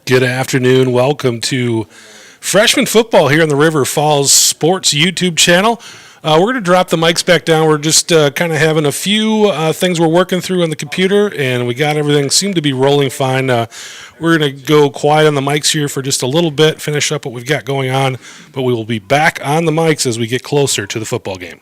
Good afternoon. Welcome to freshman football here on the River Falls Sports YouTube channel. We're going to drop the mics back down. We're just kind of having a few things we're working through on the computer, and we got everything seemed to be rolling fine. We're going to go quiet on the mics here for just a little bit, finish up what we've got going on, but we will be back on the mics as we get closer to the football game.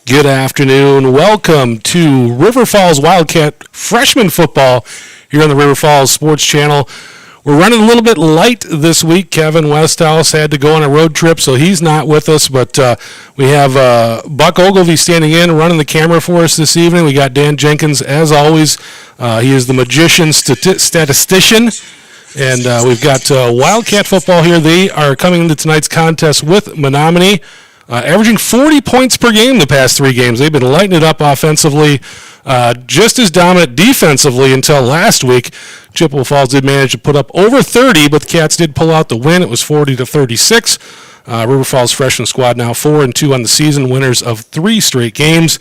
Good afternoon. Welcome to River Falls Wildcat freshman football here on the River Falls Sports Channel. We're running a little bit light this week. Kevin Westhouse had to go on a road trip, so he's not with us. But we have Buck Ogilvie standing in, running the camera for us this evening. We got Dan Jenkins, as always. He is the magician statistician. And we've got Wildcat football here. They are coming into tonight's contest with Menomonie. Averaging 40 points per game the past 3 games. They've been lighting it up offensively, just as dominant defensively until last week. Chippewa Falls did manage to put up over 30, but the Cats did pull out the win. It was 40-36. River Falls freshman squad now 4-2 on the season, winners of 3 straight games.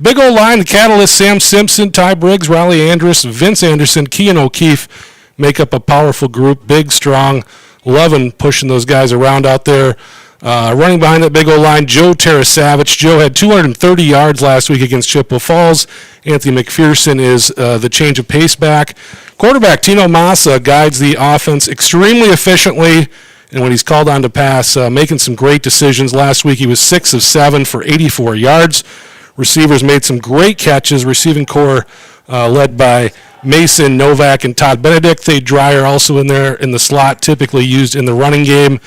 Big old line, the Catalyst, Sam Simpson, Ty Briggs, Riley Andrus, Vince Anderson, Kean O'Keefe make up a powerful group, big, strong, loving pushing those guys around out there. Running behind that big old line, Joe Tarasavich. Joe had 230 yards last week against Chippewa Falls. Anthony McPherson is the change of pace back. Quarterback Tino Massa guides the offense extremely efficiently, and when he's called on to pass, making some great decisions. Last week he was 6 of 7 for 84 yards. Receivers made some great catches. Receiving core led by Mason Novak and Todd Benedict. Thade Dreyer also in there in the slot, typically used in the running game.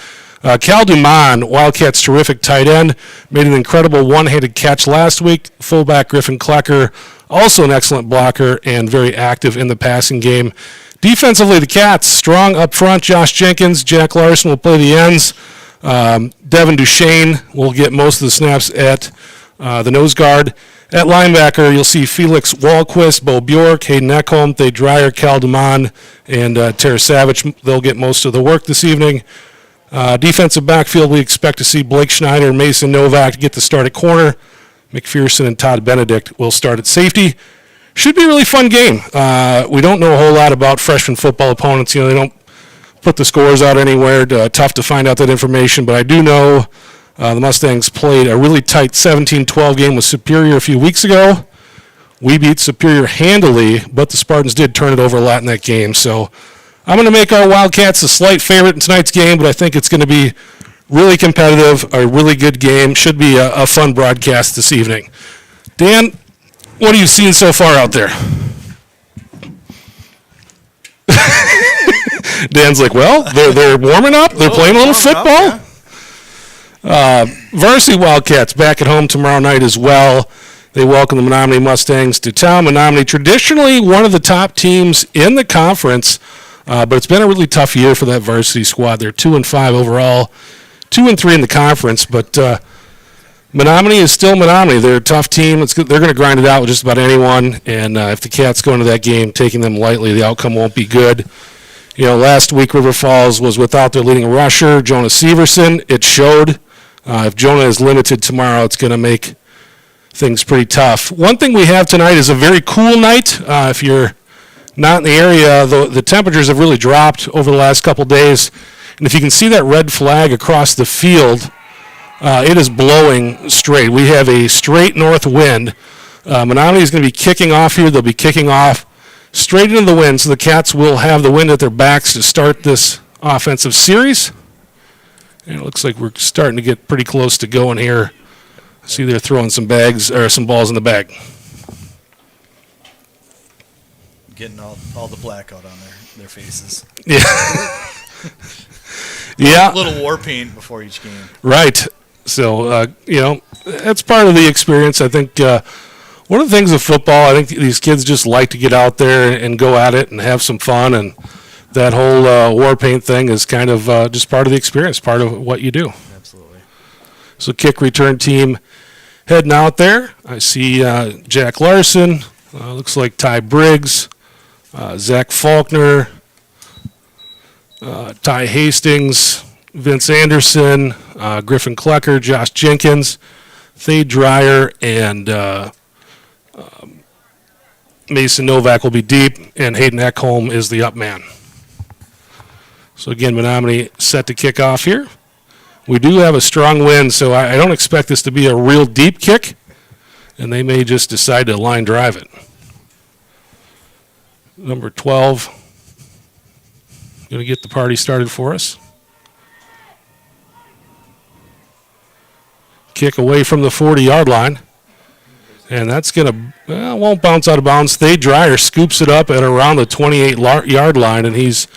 Cal Dumont, Wildcats' terrific tight end, made an incredible one-handed catch last week. Fullback Griffin Klecker, also an excellent blocker and very active in the passing game. Defensively, the Cats, strong up front. Josh Jenkins, Jack Larson will play the ends. Devin Duchesne will get most of the snaps at the nose guard. At linebacker, you'll see Felix Wahlquist, Bo Bjork, Hayden Ekholm, Thade Dreyer, Cal Dumont, and Tarasavich. They'll get most of the work this evening. Defensive backfield, we expect to see Blake Schneider and Mason Novak to get the start at corner. McPherson and Todd Benedict will start at safety. Should be a really fun game. We don't know a whole lot about freshman football opponents. You know, they don't put the scores out anywhere. Tough to find out that information, but I do know the Mustangs played a really tight 17-12 game with Superior a few weeks ago. We beat Superior handily, but the Spartans did turn it over a lot in that game, so I'm going to make our Wildcats a slight favorite in tonight's game, but I think it's going to be really competitive, a really good game. Should be a fun broadcast this evening. Dan, what have you seen so far out there? Dan's like, well, they're warming up. They're playing a little football. Varsity Wildcats back at home tomorrow night as well. They welcome the Menomonie Mustangs to town. Menomonie, traditionally one of the top teams in the conference, but it's been a really tough year for that varsity squad. They're 2-5 overall, 2-3 in the conference, but Menomonie is still Menomonie. They're a tough team. They're going to grind it out with just about anyone, and if the Cats go into that game taking them lightly, the outcome won't be good. You know, last week River Falls was without their leading rusher, Jonah Severson. It showed. If Jonah is limited tomorrow, it's going to make things pretty tough. One thing we have tonight is a very cool night. If you're not in the area, the temperatures have really dropped over the last couple days. And if you can see that red flag across the field, it is blowing straight. We have a straight north wind. Menomonie is going to be kicking off here. They'll be kicking off straight into the wind, so the Cats will have the wind at their backs to start this offensive series. And it looks like we're starting to get pretty close to going here. I see they're throwing some balls in the bag. Getting all the black out on their faces. Yeah. Yeah. A little war paint before each game. Right. So, you know, that's part of the experience. I think one of the things of football, I think these kids just like to get out there and go at it and have some fun. And that whole war paint thing is kind of just part of the experience, part of what you do. Absolutely. So kick return team heading out there. I see Jack Larson. Looks like Ty Briggs. Zach Faulkner, Ty Hastings, Vince Anderson, Griffin Klecker, Josh Jenkins, Thade Dreyer, and Mason Novak will be deep, and Hayden Ekholm is the up man. So again, Menomonie set to kick off here. We do have a strong wind, so I don't expect this to be a real deep kick, and they may just decide to line drive it. Number 12, going to get the party started for us. Kick away from the 40-yard line. And that's going to, won't bounce out of bounds. Stay Dreyer scoops it up at around the 28-yard line, and he's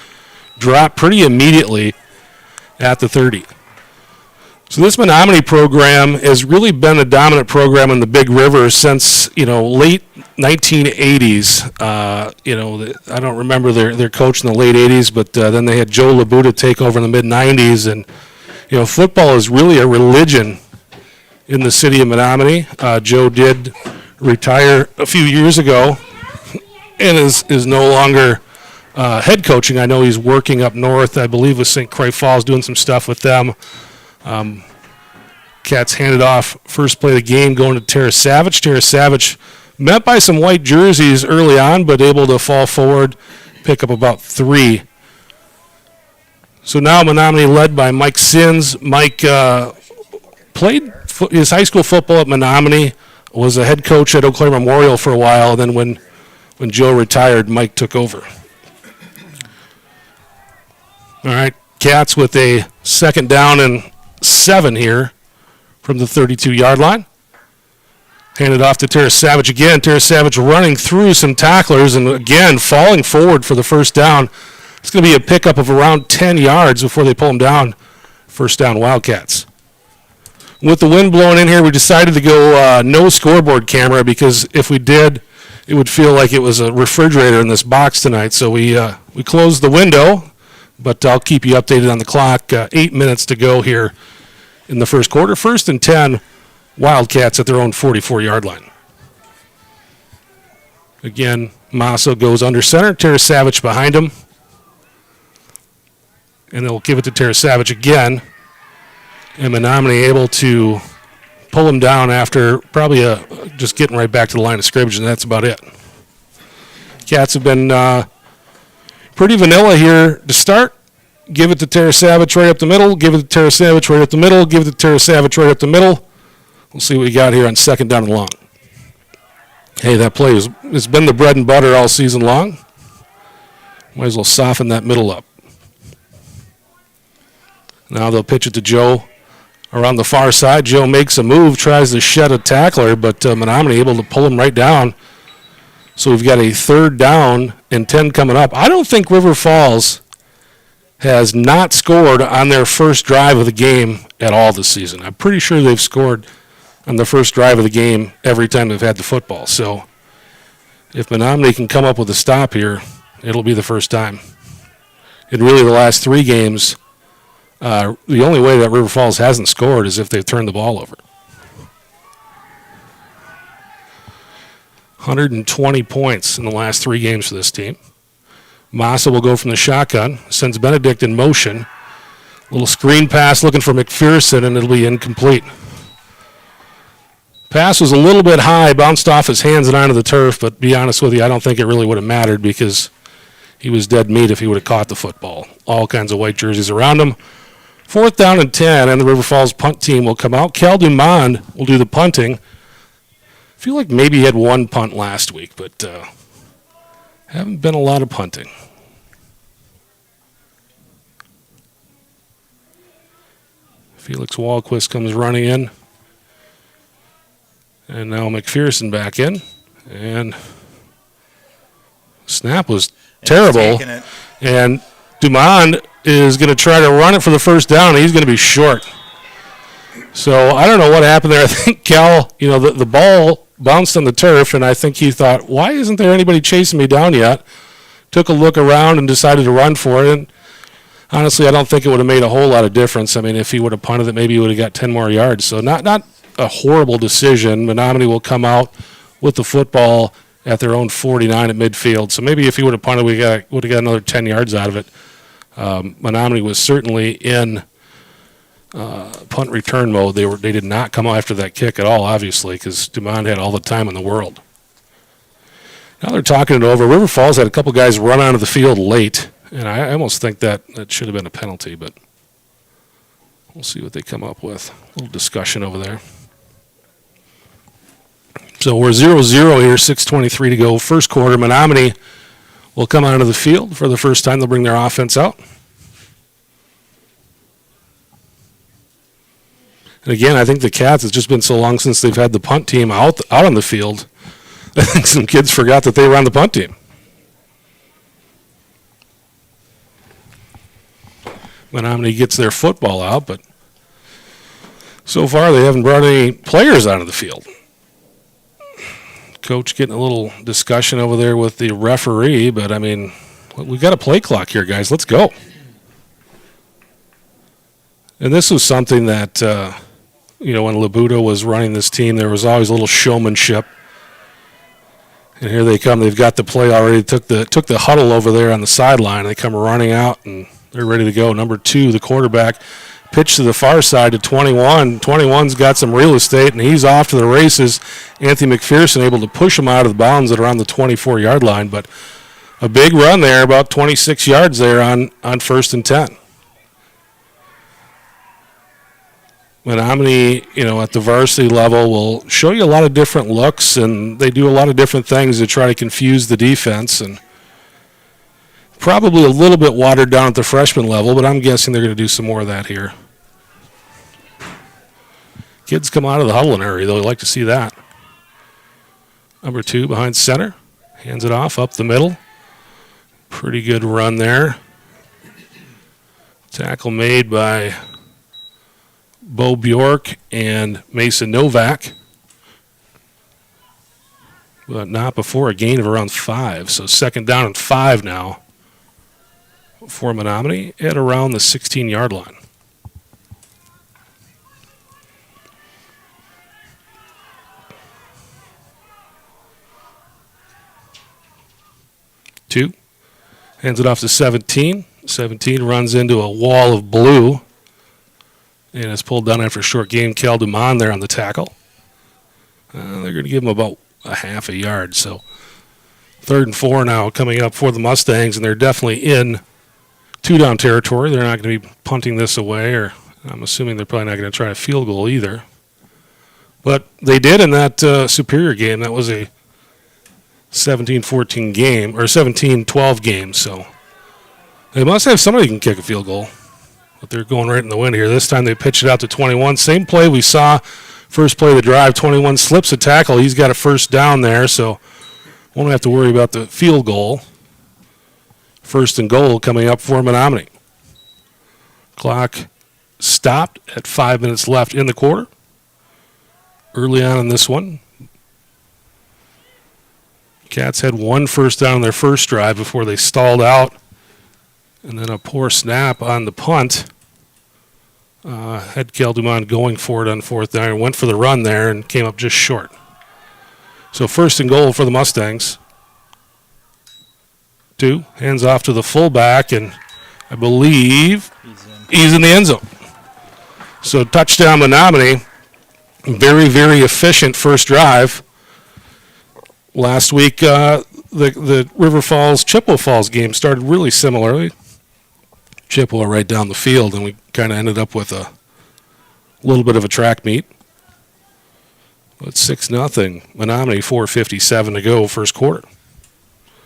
dropped pretty immediately at the 30. So this Menomonie program has really been a dominant program in the Big River since, late 1980s. I don't remember their coach in the late 80s, but then they had Joe Labuda take over in the mid-90s. And, football is really a religion in the city of Menomonie. Joe did retire a few years ago and is no longer head coaching. I know he's working up north, I believe, with St. Croix Falls, doing some stuff with them. Cats handed off first play of the game going to Tara Savage. Tara Savage met by some white jerseys early on, but able to fall forward, pick up about 3. So now Menomonie led by Mike Sins. Mike played his high school football at Menomonie, was a head coach at Eau Claire Memorial for a while, and then when Joe retired, Mike took over. All right, Cats with a 2nd down and 7 here from the 32-yard line. Handed off to Tara Savage again. Tara Savage running through some tacklers and again falling forward for the first down. It's going to be a pickup of around 10 yards before they pull him down. First down, Wildcats. With the wind blowing in here, we decided to go no scoreboard camera because if we did, it would feel like it was a refrigerator in this box tonight. So we closed the window. But I'll keep you updated on the clock. 8 minutes to go here in the first quarter. 1st and 10, Wildcats at their own 44-yard line. Again, Masso goes under center. Tara Savage behind him. And they'll give it to Tara Savage again. And Menomonie able to pull him down after probably just getting right back to the line of scrimmage, and that's about it. Cats have been pretty vanilla here to start. Give it to Tara Savage right up the middle. Give it to Tara Savage right up the middle. Give it to Tara Savage right up the middle. We'll see what we got here on 2nd down and long. Hey, that play has been the bread and butter all season long. Might as well soften that middle up. Now they'll pitch it to Joe around the far side. Joe makes a move, tries to shed a tackler, but Menomonie able to pull him right down. So we've got a 3rd down and 10 coming up. I don't think River Falls has not scored on their first drive of the game at all this season. I'm pretty sure they've scored on the first drive of the game every time they've had the football. So if Menomonie can come up with a stop here, it'll be the first time. And really the last 3 games, the only way that River Falls hasn't scored is if they've turned the ball over. 120 points in the last 3 games for this team. Massa will go from the shotgun, sends Benedict in motion. Little screen pass looking for McPherson, and it'll be incomplete. Pass was a little bit high, bounced off his hands and onto the turf, but be honest with you, I don't think it really would have mattered because he was dead meat if he would have caught the football. All kinds of white jerseys around him. 4th down and 10, and the River Falls punt team will come out. Cal Dumond will do the punting. I feel like maybe he had 1 punt last week, but haven't been a lot of punting. Felix Wahlquist comes running in. And now McPherson back in. And snap was terrible. And Dumond is going to try to run it for the first down, and he's going to be short. So I don't know what happened there. I think Cal, the ball bounced on the turf, and I think he thought, why isn't there anybody chasing me down yet? Took a look around and decided to run for it. And honestly, I don't think it would have made a whole lot of difference. I mean, if he would have punted it, maybe he would have got 10 more yards. So not a horrible decision. Menomonie will come out with the football at their own 49 at midfield. So maybe if he would have punted, we would have got another 10 yards out of it. Menomonie was certainly in punt return mode. They did not come after that kick at all, obviously, because Dumond had all the time in the world. Now they're talking it over. River Falls had a couple guys run onto the field late, and I almost think that should have been a penalty, but we'll see what they come up with. A little discussion over there. So we're 0-0 here, 6:23 to go. First quarter, Menomonie will come onto the field for the first time. They'll bring their offense out. And again, I think the Cats, it's just been so long since they've had the punt team out on the field. I think some kids forgot that they were on the punt team. Menomonie gets their football out, but so far they haven't brought any players onto the field. Coach getting a little discussion over there with the referee, but I mean, we got a play clock here, guys. Let's go. And this was something that, when Labuda was running this team, there was always a little showmanship. And here they come. They've got the play already. Took the huddle over there on the sideline. They come running out, and they're ready to go. Number 2, the quarterback, pitch to the far side to 21. 21's got some real estate, and he's off to the races. Anthony McPherson able to push him out of the bounds at around the 24-yard line. But a big run there, about 26 yards there on 1st and 10. Menomonie, at the varsity level will show you a lot of different looks, and they do a lot of different things to try to confuse the defense, and probably a little bit watered down at the freshman level, but I'm guessing they're going to do some more of that here. Kids come out of the huddling area, they'll like to see that. Number 2 behind center, hands it off up the middle. Pretty good run there. Tackle made by Bo Bjork and Mason Novak, but not before a gain of around 5. So 2nd down and 5 now for Menomonie at around the 16-yard line. Two, hands it off to 17. 17 runs into a wall of blue and is pulled down after a short game. Cal Dumont there on the tackle. They're going to give him about a half a yard. So 3rd and 4 now coming up for the Mustangs, and they're definitely in 2-down territory. They're not going to be punting this away, or I'm assuming they're probably not going to try a field goal either. But they did in that Superior game. That was a 17-14 game, or 17-12 game. So they must have somebody who can kick a field goal. But they're going right in the wind here. This time they pitch it out to 21. Same play we saw first play of the drive. 21 slips a tackle. He's got a 1st down there, so won't have to worry about the field goal. 1st and goal coming up for Menomonie. Clock stopped at 5 minutes left in the quarter. Early on in this one, Cats had 1 1st down on their first drive before they stalled out. And then a poor snap on the punt. Had Cal Dumont going for it on 4th down. Went for the run there and came up just short. So 1st and goal for the Mustangs. 2, hands off to the fullback, and I believe he's in the end zone. So touchdown Menomonie. Very, very efficient first drive. Last week, the River Falls, Chippewa Falls game started really similarly. Chippewa right down the field, and we kind of ended up with a little bit of a track meet. But 6-0, Menomonie, 4:57 to go, first quarter.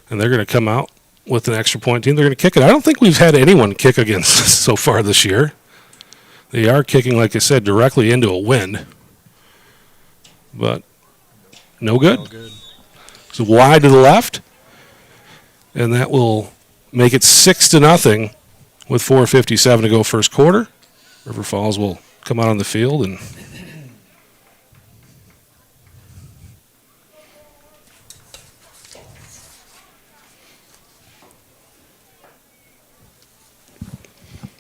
And they're going to come out with an extra point team. They're going to kick it. I don't think we've had anyone kick against us so far this year. They are kicking, like I said, directly into a wind. But no good. No good. So wide to the left. And that will make it 6-0 with 4:57 to go first quarter. River Falls will come out on the field and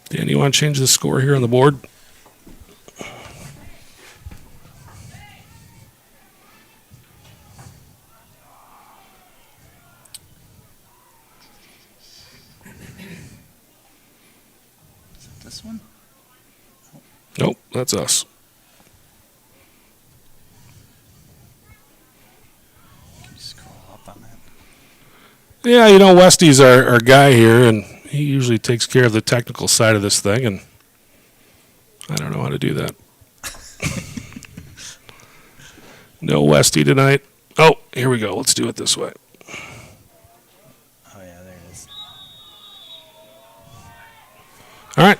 Dan, you want to change the score here on the board? This one? Nope, that's us. Can you scroll up on that? Yeah, Westy's our guy here, and he usually takes care of the technical side of this thing, and I don't know how to do that. No Westy tonight. Oh, here we go. Let's do it this way. Oh, yeah, there it is. All right.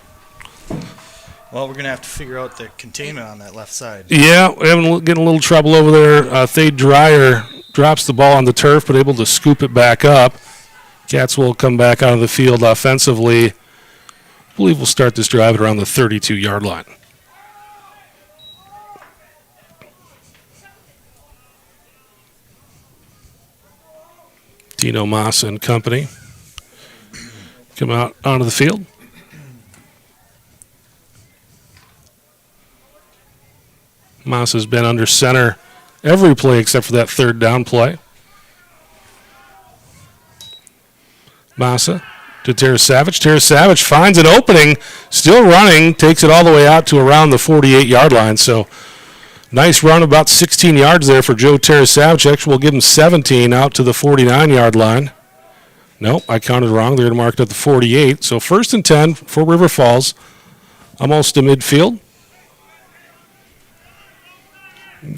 Well, we're going to have to figure out the containment on that left side. Yeah, we're getting a little trouble over there. Thade Dreyer drops the ball on the turf, but able to scoop it back up. Cats will come back out of the field offensively. I believe we'll start this drive at around the 32-yard line. Tino Massa and company come out onto the field. Massa's been under center every play except for that third down play. Massa to Tarasavage. Tarasavage finds an opening, still running, takes it all the way out to around the 48-yard line. So nice run, about 16 yards there for Joe Tarasavage. Actually, we'll give him 17 out to the 49-yard line. Nope, I counted wrong. They're marked at the 48. So 1st and 10 for River Falls, almost to midfield.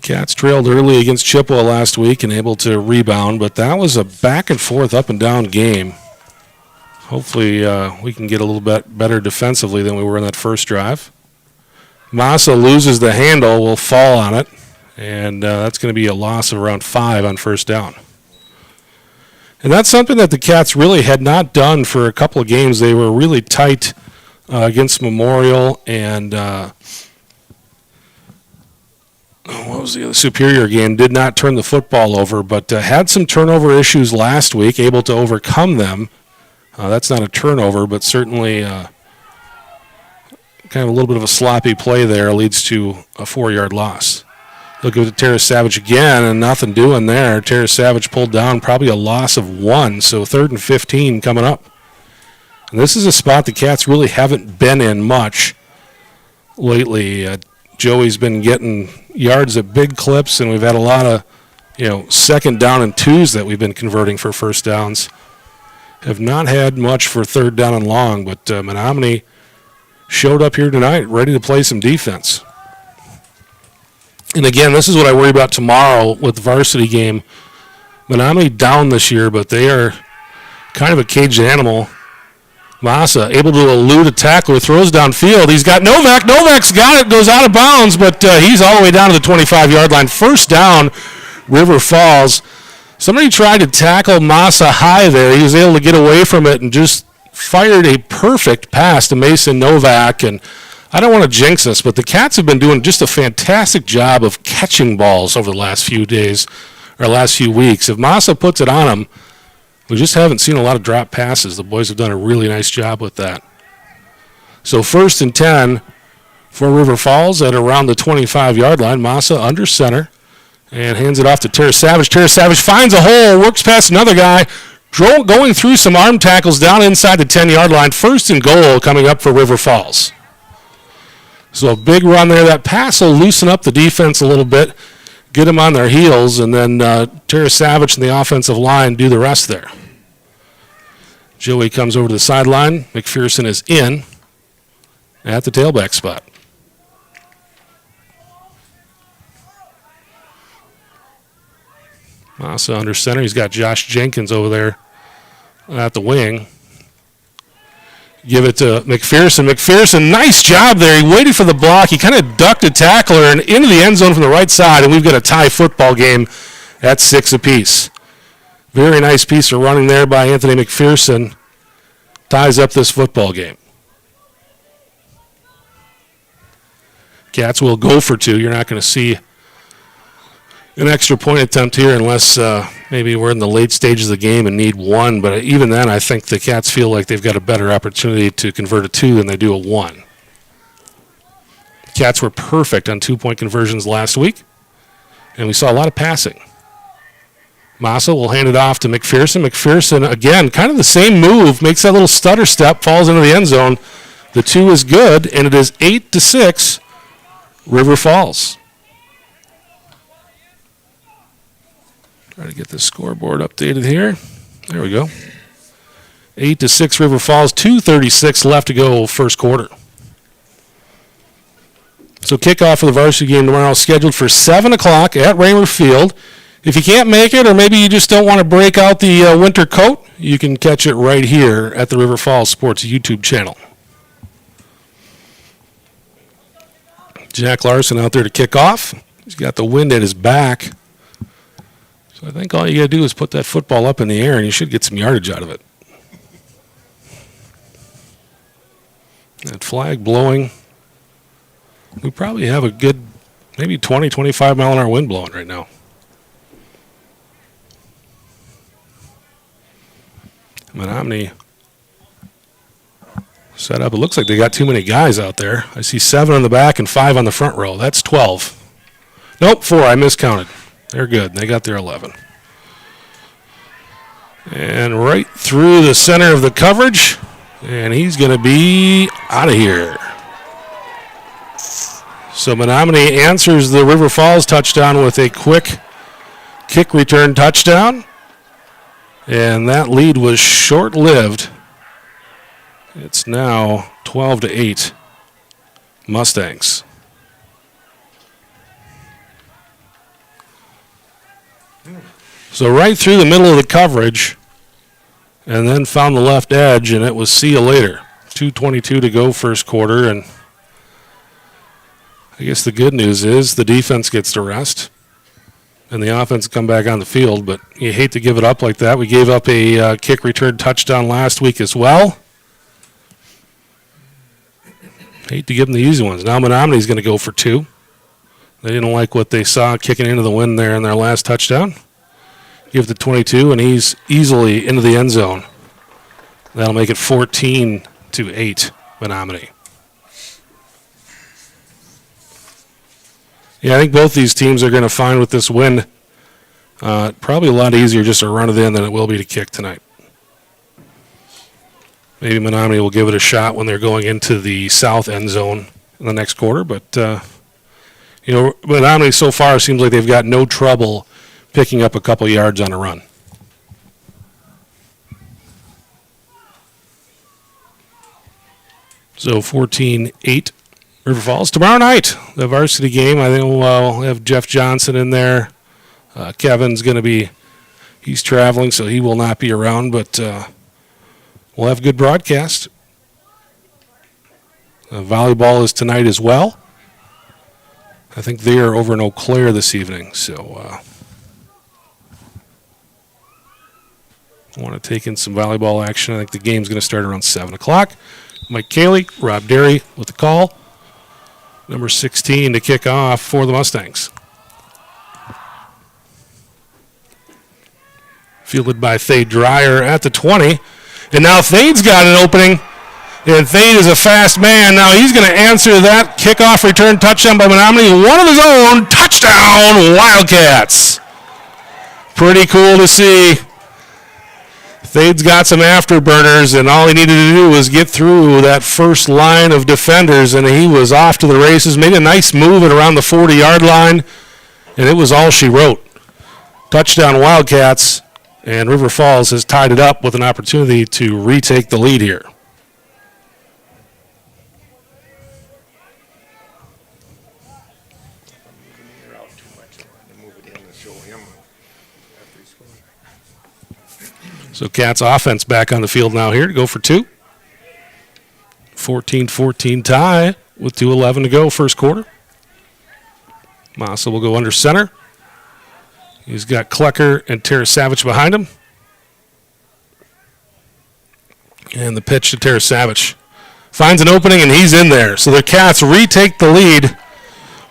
Cats trailed early against Chippewa last week and able to rebound, but that was a back and forth, up and down game. Hopefully we can get a little bit better defensively than we were in that first drive. Massa loses the handle, will fall on it, and that's going to be a loss of around 5 on first down. And that's something that the Cats really had not done for a couple of games. They were really tight against Memorial and what was the other Superior game? Did not turn the football over, but had some turnover issues last week, able to overcome them. That's not a turnover, but certainly kind of a little bit of a sloppy play there leads to a 4-yard loss. Look at Tarasavage again, and nothing doing there. Tarasavage pulled down, probably a loss of 1, so 3rd and 15 coming up. And this is a spot the Cats really haven't been in much lately. Joey's been getting yards at big clips, and we've had a lot of, 2nd down and 2s that we've been converting for first downs. Have not had much for 3rd down and long, but Menomonie showed up here tonight ready to play some defense. And again, this is what I worry about tomorrow with the varsity game. Menomonie down this year, but they are kind of a caged animal. Massa able to elude a tackler, throws downfield. He's got Novak. Novak's got it, goes out of bounds, but he's all the way down to the 25-yard line. First down, River Falls. Somebody tried to tackle Massa high there. He was able to get away from it and just fired a perfect pass to Mason Novak. And I don't want to jinx us, but the Cats have been doing just a fantastic job of catching balls over the last few days or last few weeks. If Massa puts it on them, we just haven't seen a lot of drop passes. The boys have done a really nice job with that. So 1st and 10 for River Falls at around the 25-yard line. Massa under center and hands it off to Tarasavage. Tarasavage finds a hole, works past another guy, going through some arm tackles down inside the 10-yard line. 1st and goal coming up for River Falls. So a big run there. That pass will loosen up the defense a little bit, get them on their heels, and then Tarasavage and the offensive line do the rest there. Joey comes over to the sideline. McPherson is in at the tailback spot. Massa under center. He's got Josh Jenkins over there at the wing. Give it to McPherson. McPherson, nice job there. He waited for the block. He kind of ducked a tackler and into the end zone from the right side, and we've got a tie football game at 6 apiece. Very nice piece of running there by Anthony McPherson. Ties up this football game. Cats will go for 2. You're not going to see an extra point attempt here unless maybe we're in the late stages of the game and need 1. But even then, I think the Cats feel like they've got a better opportunity to convert a 2 than they do a 1. Cats were perfect on 2-point conversions last week, and we saw a lot of passing. Massa will hand it off to McPherson. McPherson, again, kind of the same move, makes that little stutter step, falls into the end zone. The 2 is good, and it is 8-6, River Falls. Try to get the scoreboard updated here. There we go. 8-6 River Falls, 2:36 left to go first quarter. So kickoff for the varsity game tomorrow is scheduled for 7 o'clock at Raymer Field. If you can't make it, or maybe you just don't want to break out the winter coat, you can catch it right here at the River Falls Sports YouTube channel. Jack Larson out there to kick off. He's got the wind at his back. So I think all you got to do is put that football up in the air, and you should get some yardage out of it. That flag blowing. We probably have a good maybe 20, 25 mile an hour wind blowing right now. Menomonie set up. It looks like they got too many guys out there. I see 7 on the back and 5 on the front row. That's 12. Nope, 4. I miscounted. They're good. They got their 11. And right through the center of the coverage. And he's going to be out of here. So Menomonie answers the River Falls touchdown with a quick kick return touchdown. And that lead was short-lived. It's now 12-8 Mustangs. So right through the middle of the coverage, and then found the left edge, and it was see you later. 2:22 to go first quarter, and I guess the good news is the defense gets to rest, and the offense come back on the field, but you hate to give it up like that. We gave up a kick return touchdown last week as well. Hate to give them the easy ones. Now Menomonie's going to go for 2. They didn't like what they saw kicking into the wind there in their last touchdown. Give the 22, and he's easily into the end zone. That'll make it 14-8 Menomonie. Yeah, I think both these teams are going to find with this win probably a lot easier just to run it in than it will be to kick tonight. Maybe Menomonie will give it a shot when they're going into the south end zone in the next quarter, but Menomonie so far seems like they've got no trouble picking up a couple yards on a run. So 14-8 River Falls. Tomorrow night, the varsity game. I think we'll have Jeff Johnson in there. Kevin's going to be, he's traveling, so he will not be around, but we'll have a good broadcast. Volleyball is tonight as well. I think they are over in Eau Claire this evening, so I want to take in some volleyball action. I think the game's going to start around 7 o'clock. Mike Cayley, Rob Derry with the call. Number 16 to kick off for the Mustangs. Fielded by Thade Dreyer at the 20. And now Thade's got an opening. And Thade is a fast man. Now he's going to answer that kickoff return touchdown by Menomonie. One of his own. Touchdown, Wildcats. Pretty cool to see. Thade's got some afterburners, and all he needed to do was get through that first line of defenders, and he was off to the races. Made a nice move at around the 40-yard line, and it was all she wrote. Touchdown Wildcats, and River Falls has tied it up with an opportunity to retake the lead here. So Cats offense back on the field now here to go for 2. 14-14 tie with 2:11 to go first quarter. Massa will go under center. He's got Klecker and Tarasavage behind him. And the pitch to Tarasavage. Finds an opening, and he's in there. So the Cats retake the lead.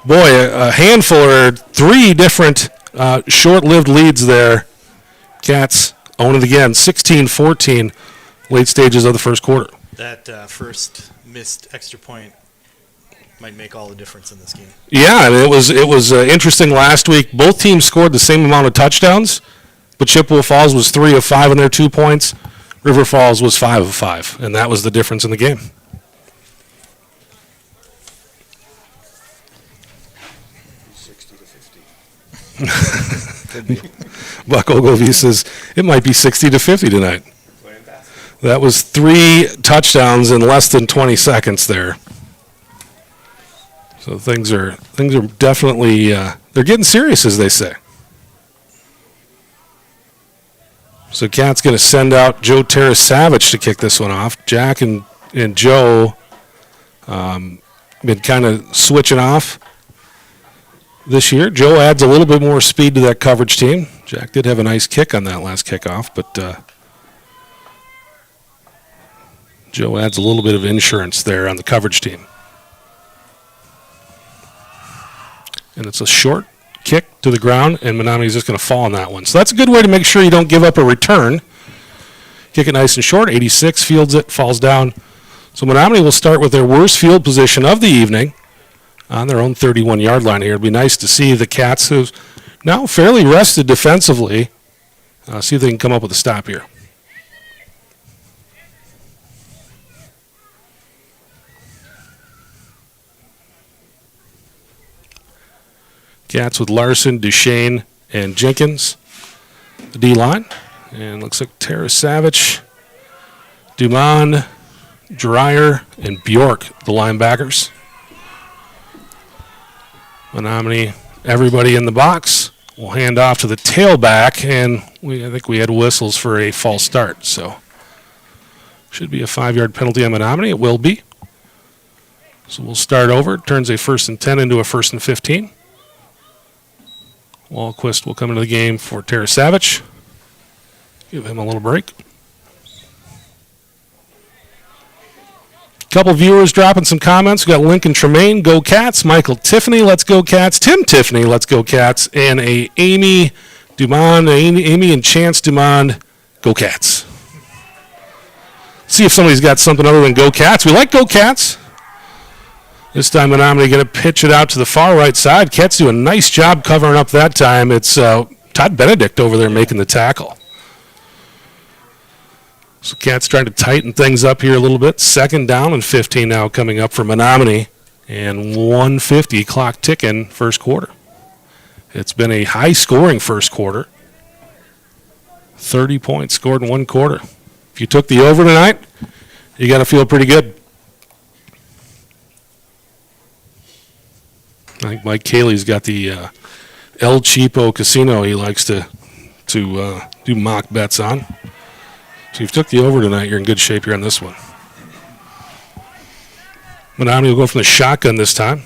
Boy, a handful or 3 different short-lived leads there. Cats own it again, 16-14, late stages of the first quarter. That first missed extra point might make all the difference in this game. Yeah, I mean, it was interesting last week. Both teams scored the same amount of touchdowns, but Chippewa Falls was 3 of 5 on their 2 points. River Falls was 5 of 5, and that was the difference in the game. Buck Ogilvie says it might be 60-50 tonight. That was 3 touchdowns in less than 20 seconds there. So things are definitely they're getting serious, as they say. So Cat's going to send out Joe Tarasavage to kick this one off. Jack and Joe been kind of switching off this year. Joe adds a little bit more speed to that coverage team. Jack did have a nice kick on that last kickoff, but Joe adds a little bit of insurance there on the coverage team. And it's a short kick to the ground, and Menominee's just going to fall on that one. So that's a good way to make sure you don't give up a return. Kick it nice and short. 86 fields it, falls down. So Menomonie will start with their worst field position of the evening on their own 31-yard line here. It'd be nice to see the Cats, who've now fairly rested defensively, see if they can come up with a stop here. Cats with Larson, Duchesne, and Jenkins, the D-line. And looks like Tara Savage, Dumond, Dreyer, and Bjork, the linebackers. Menomonie, everybody in the box. We'll hand off to the tailback, and I think we had whistles for a false start. So should be a 5-yard penalty on Menomonie. It will be. So we'll start over. It turns a 1st and 10 into a 1st and 15. Wahlquist will come into the game for Tara Savage. Give him a little break. Couple viewers dropping some comments. We got Lincoln Tremaine, go Cats. Michael Tiffany, let's go Cats. Tim Tiffany, let's go Cats. And Amy Dumond, Amy and Chance Dumond, go Cats. See if somebody's got something other than go Cats. We like go Cats. This time Menomonie going to pitch it out to the far right side. Cats do a nice job covering up that time. It's Todd Benedict over there making the tackle. So Cats trying to tighten things up here a little bit. 2nd down and 15 now coming up for Menomonie. And 150 clock ticking first quarter. It's been a high-scoring first quarter. 30 points scored in one quarter. If you took the over tonight, you got to feel pretty good. I think Mike Cayley's got the El Cheapo Casino he likes to do mock bets on. So if you took the over tonight, you're in good shape here on this one. Menomonie will go from the shotgun this time,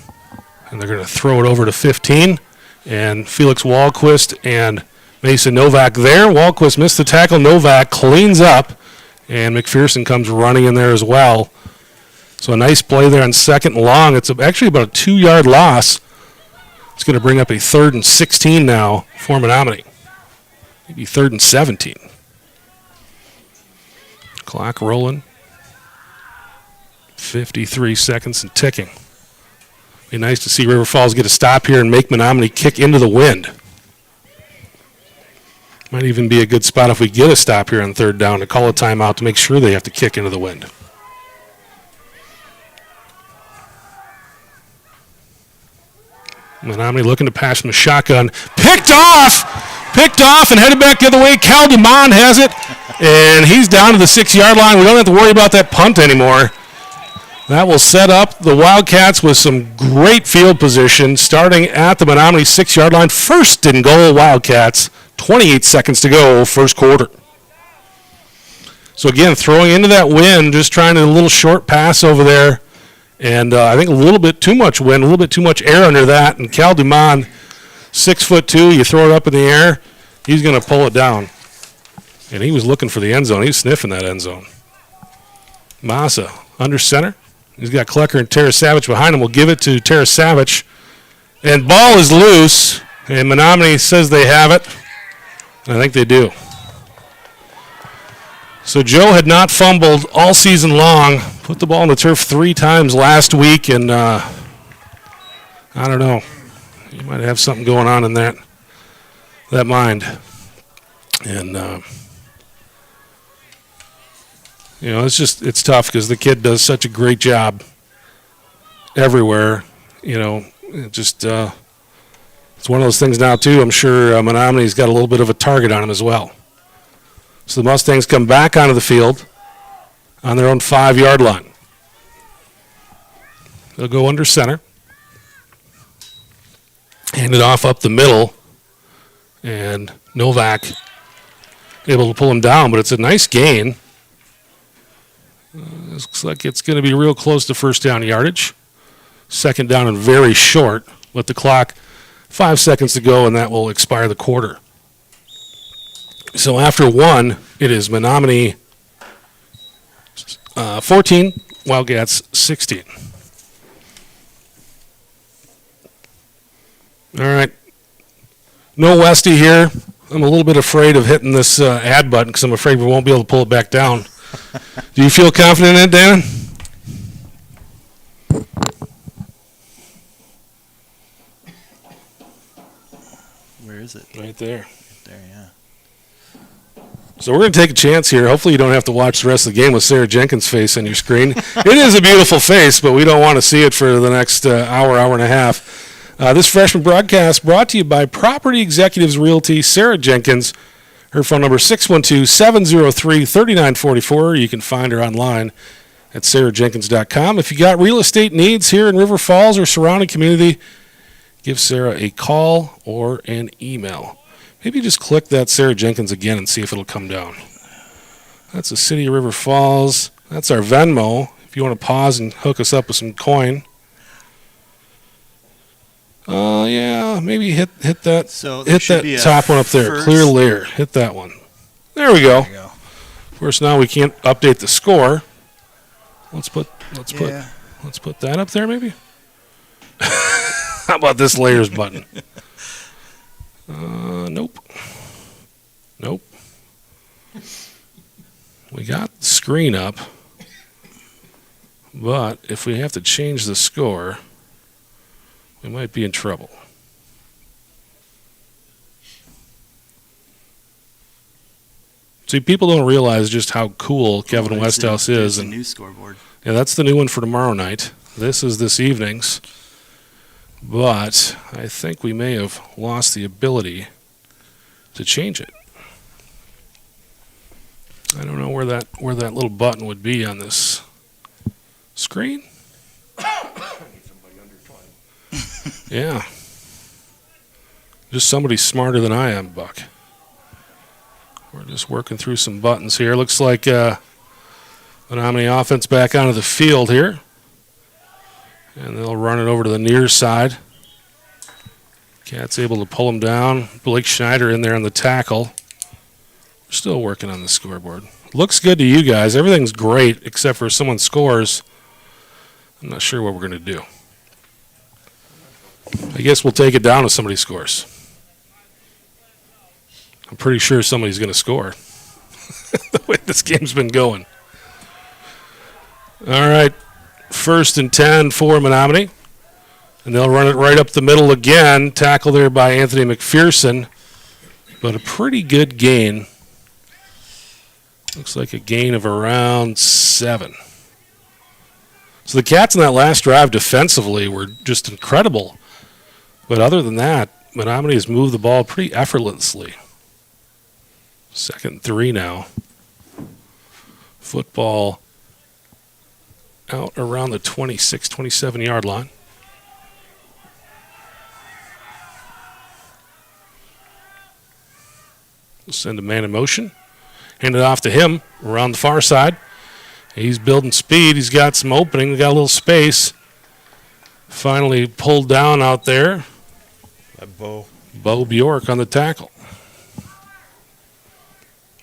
and they're going to throw it over to 15. And Felix Wahlquist and Mason Novak there. Wahlquist missed the tackle. Novak cleans up, and McPherson comes running in there as well. So a nice play there on 2nd and long. It's actually about a 2-yard loss. It's going to bring up a 3rd and 16 now for Menomonie. Maybe 3rd and 17. Clock rolling. 53 seconds and ticking. Be nice to see River Falls get a stop here and make Menomonie kick into the wind. Might even be a good spot if we get a stop here on 3rd down to call a timeout to make sure they have to kick into the wind. Menomonie looking to pass from the shotgun. Picked off and headed back the other way. Cal Dumond has it, and he's down to the 6-yard line. We don't have to worry about that punt anymore. That will set up the Wildcats with some great field position starting at the Menomonie 6-yard line. 1st and goal, Wildcats. 28 seconds to go, first quarter. So again, throwing into that wind, just trying a little short pass over there. And I think a little bit too much wind, a little bit too much air under that. And Cal Dumond, 6'2", you throw it up in the air, he's going to pull it down. And he was looking for the end zone. He's sniffing that end zone. Massa under center. He's got Klecker and Tara Savage behind him. We'll give it to Tara Savage. And ball is loose. And Menomonie says they have it. And I think they do. So Joe had not fumbled all season long. Put the ball on the turf 3 times last week, and I don't know. You might have something going on in that mind. And it's tough because the kid does such a great job everywhere. It's one of those things now too. I'm sure Menominee's got a little bit of a target on him as well. So the Mustangs come back onto the field on their own 5-yard line. They'll go under center. Hand it off up the middle. And Novak able to pull him down, but it's a nice gain. Looks like it's going to be real close to first down yardage. Second down and very short with the clock 5 seconds to go, and that will expire the quarter. So after one, it is Menomonie 14, Wildcats 16. All right. No Westy here. I'm a little bit afraid of hitting this add button because I'm afraid we won't be able to pull it back down. Do you feel confident in it, Dan? Where is it? Right there. Right there, yeah. So we're going to take a chance here. Hopefully you don't have to watch the rest of the game with Sarah Jenkins' face on your screen. It is a beautiful face, but we don't want to see it for the next hour and a half. This freshman broadcast brought to you by Property Executives Realty, Sarah Jenkins. Her phone number is 612-703-3944. You can find her online at sarahjenkins.com. If you got real estate needs here in River Falls or surrounding community, give Sarah a call or an email. Maybe just click that Sarah Jenkins again and see if it'll come down. That's the city of River Falls. That's our Venmo. If you want to pause and hook us up with some coin. Yeah, maybe hit that. So hit that top one up there. Clear layer. Hit that one. There we go. There you go. Of course, now we can't update the score. Let's put that up there, maybe. How about this layers button? Nope. We got the screen up, but if we have to change the score, we might be in trouble. See, people don't realize just how cool Kevin Westhouse is. And new scoreboard. Yeah, that's the new one for tomorrow night. This is this evening's. But I think we may have lost the ability to change it. I don't know where that little button would be on this screen. Yeah. Just somebody smarter than I am, Buck. We're just working through some buttons here. Looks like Menomonie offense back onto the field here. And they'll run it over to the near side. Cat's able to pull him down. Blake Schneider in there on the tackle. We're still working on the scoreboard. Looks good to you guys. Everything's great except for if someone scores. I'm not sure what we're going to do. I guess we'll take it down if somebody scores. I'm pretty sure somebody's going to score. The way this game's been going. All right. 1st and 10 for Menomonie. And they'll run it right up the middle again. Tackle there by Anthony McPherson. But a pretty good gain. Looks like a gain of around 7. So the Cats in that last drive defensively were just incredible. But other than that, Menomonie has moved the ball pretty effortlessly. 2nd and 3 now. Football out around the 26, 27-yard line. We'll send a man in motion. Hand it off to him around the far side. He's building speed. He's got some opening. Got a little space. Finally pulled down out there. Bo Bjork on the tackle.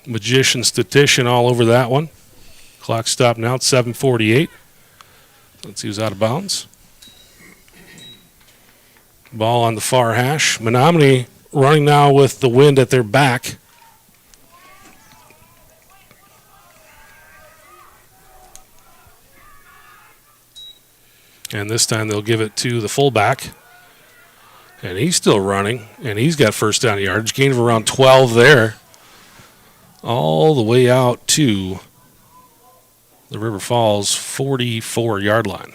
Magician statistician all over that one. Clock stopped now at 7:48. Let's see who's out of bounds. Ball on the far hash. Menomonie running now with the wind at their back. And this time they'll give it to the fullback. And he's still running. And he's got first down yardage. Gain of around 12 there. All the way out to the River Falls 44-yard line.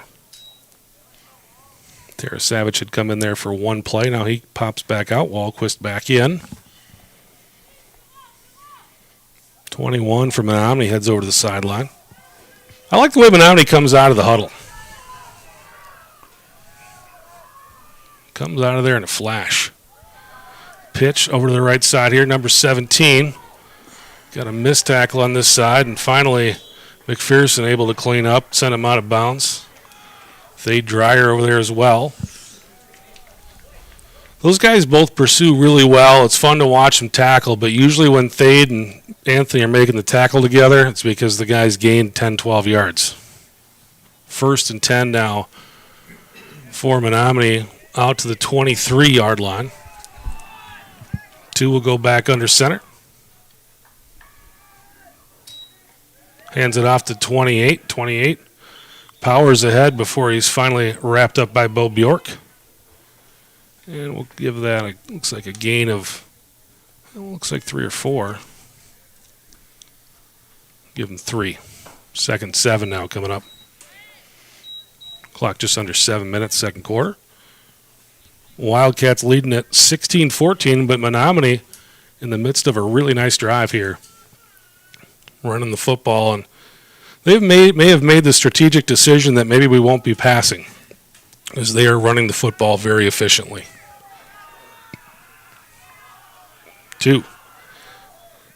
Tara Savage had come in there for one play. Now he pops back out. Wahlquist back in. 21 for Menomonie heads over to the sideline. I like the way Menomonie comes out of the huddle. Comes out of there in a flash. Pitch over to the right side here, number 17. Got a missed tackle on this side, and finally McPherson able to clean up, send him out of bounds. Thade Dreyer over there as well. Those guys both pursue really well. It's fun to watch them tackle, but usually when Thade and Anthony are making the tackle together, it's because the guys gained 10, 12 yards. 1st and 10 now for Menomonie out to the 23-yard line. 2 will go back under center. Hands it off to 28. 28 powers ahead before he's finally wrapped up by Bo Bjork. And we'll give that, looks like a gain of, looks like 3 or 4. Give him 3. 2nd and 7 now coming up. Clock just under 7 minutes, second quarter. Wildcats leading at 16-14, but Menomonie in the midst of a really nice drive here, running the football, and they may have made the strategic decision that maybe we won't be passing, as they are running the football very efficiently. 2.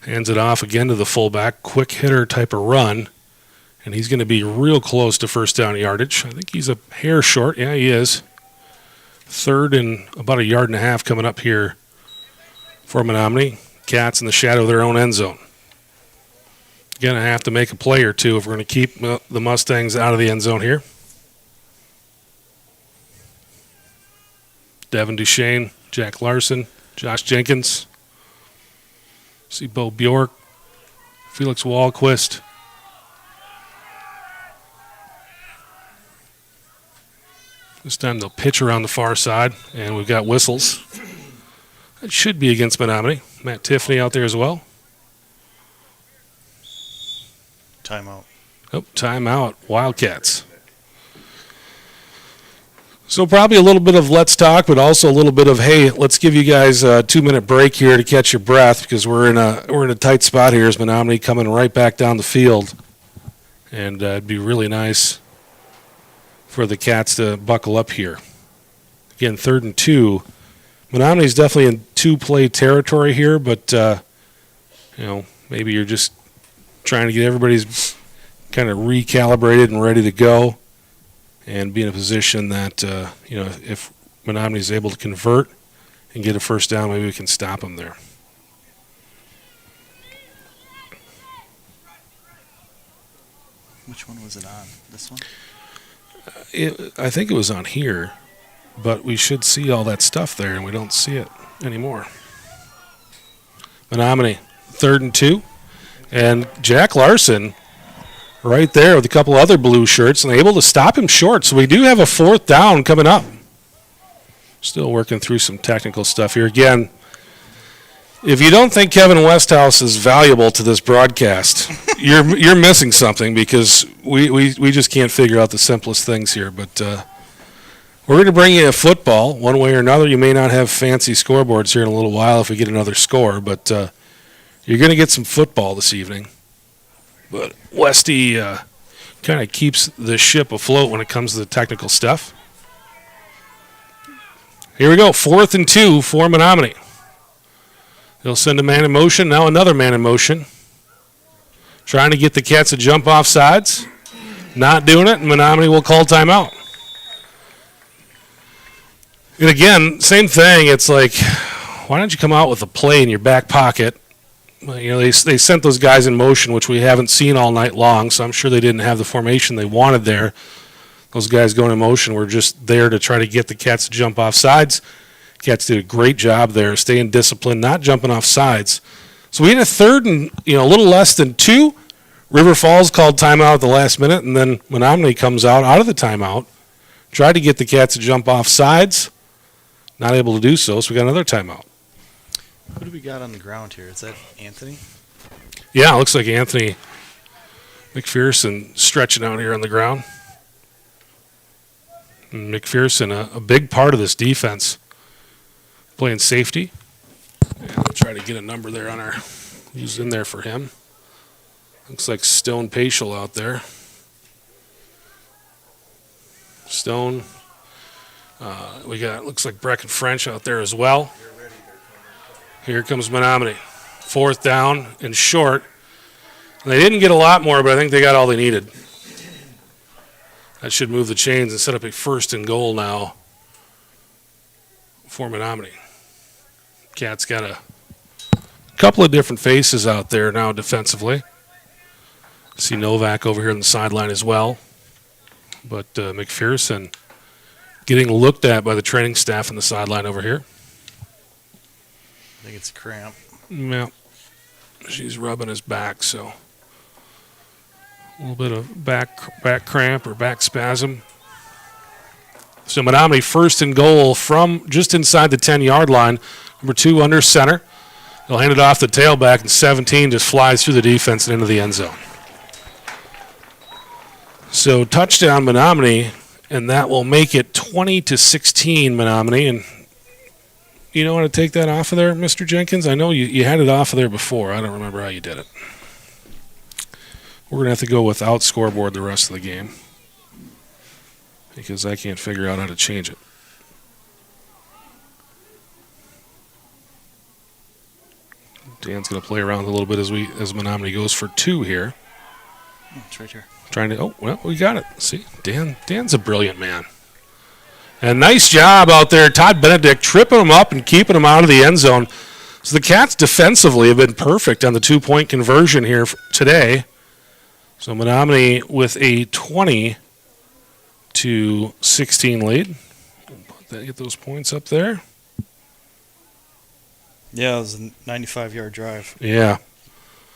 Hands it off again to the fullback, quick hitter type of run, and he's going to be real close to first down yardage. I think he's a hair short. Yeah, he is. 3rd and about 1.5 yards coming up here for Menomonie. Cats in the shadow of their own end zone. Going to have to make a play or two if we're going to keep the Mustangs out of the end zone here. Devin Duchesne, Jack Larson, Josh Jenkins. See Bo Bjork, Felix Wahlquist. This time they'll pitch around the far side, and we've got whistles. That should be against Menomonie. Matt Tiffany out there as well. Timeout. Oh, timeout. Wildcats. So probably a little bit of let's talk, but also a little bit of, hey, let's give you guys a 2-minute break here to catch your breath, because we're in a tight spot here as Menomonie coming right back down the field. And it'd be really nice for the Cats to buckle up here. Again, 3rd and 2. Menomonie's definitely in 2-play territory here, but maybe you're just trying to get everybody's kind of recalibrated and ready to go, and be in a position that if Menomonie's able to convert and get a first down, maybe we can stop them there. Which one was it on? This one? I think it was on here, but we should see all that stuff there, and we don't see it anymore. Menomonie, 3rd and 2, and Jack Larson right there with a couple other blue shirts, and able to stop him short. So we do have a 4th down coming up. Still working through some technical stuff here. Again, if you don't think Kevin Westhouse is valuable to this broadcast, you're missing something, because we just can't figure out the simplest things here. But we're going to bring you a football one way or another. You may not have fancy scoreboards here in a little while if we get another score, but you're going to get some football this evening. But Westy kind of keeps the ship afloat when it comes to the technical stuff. Here we go, 4th and 2 for Menomonie. They'll send a man in motion. Now another man in motion. Trying to get the Cats to jump off sides. Not doing it, and Menomonie will call timeout. And again, same thing. It's like, why don't you come out with a play in your back pocket? They sent those guys in motion, which we haven't seen all night long, so I'm sure they didn't have the formation they wanted there. Those guys going in motion were just there to try to get the Cats to jump off sides. Cats did a great job there, staying disciplined, not jumping off sides. So we had a 3rd and a little less than 2. River Falls called timeout at the last minute, and then Menomonie comes out of the timeout, tried to get the Cats to jump off sides, not able to do so. So we got another timeout. Who do we got on the ground here? Is that Anthony? Yeah, it looks like Anthony McPherson stretching out here on the ground. And McPherson, a big part of this defense, playing safety. And we'll try to get a number there on who's in there for him. Looks like Stone Paschal out there. Stone. We got, looks like Brecken French out there as well. Here comes Menomonie. 4th down and short. And they didn't get a lot more, but I think they got all they needed. That should move the chains and set up a 1st and goal now for Menomonie. Cat's got a couple of different faces out there now defensively. See Novak over here on the sideline as well. But McPherson getting looked at by the training staff on the sideline over here. I think it's a cramp. Yeah. She's rubbing his back, so a little bit of back cramp or back spasm. So Menomonie 1st and goal from just inside the 10-yard line. Number 2 under center. They'll hand it off the tailback, and 17 just flies through the defense and into the end zone. So touchdown Menomonie, and that will make it 20-16 Menomonie. And you don't want to take that off of there, Mr. Jenkins? I know you had it off of there before. I don't remember how you did it. We're going to have to go without scoreboard the rest of the game because I can't figure out how to change it. Dan's going to play around a little bit as Menomonie goes for 2 here. It's right here. Trying to, well, we got it. See, Dan's a brilliant man. And nice job out there, Todd Benedict, tripping him up and keeping him out of the end zone. So the Cats defensively have been perfect on the 2-point conversion here today. So Menomonie with a 20-16 lead. Get those points up there. Yeah, it was a 95-yard drive. Yeah.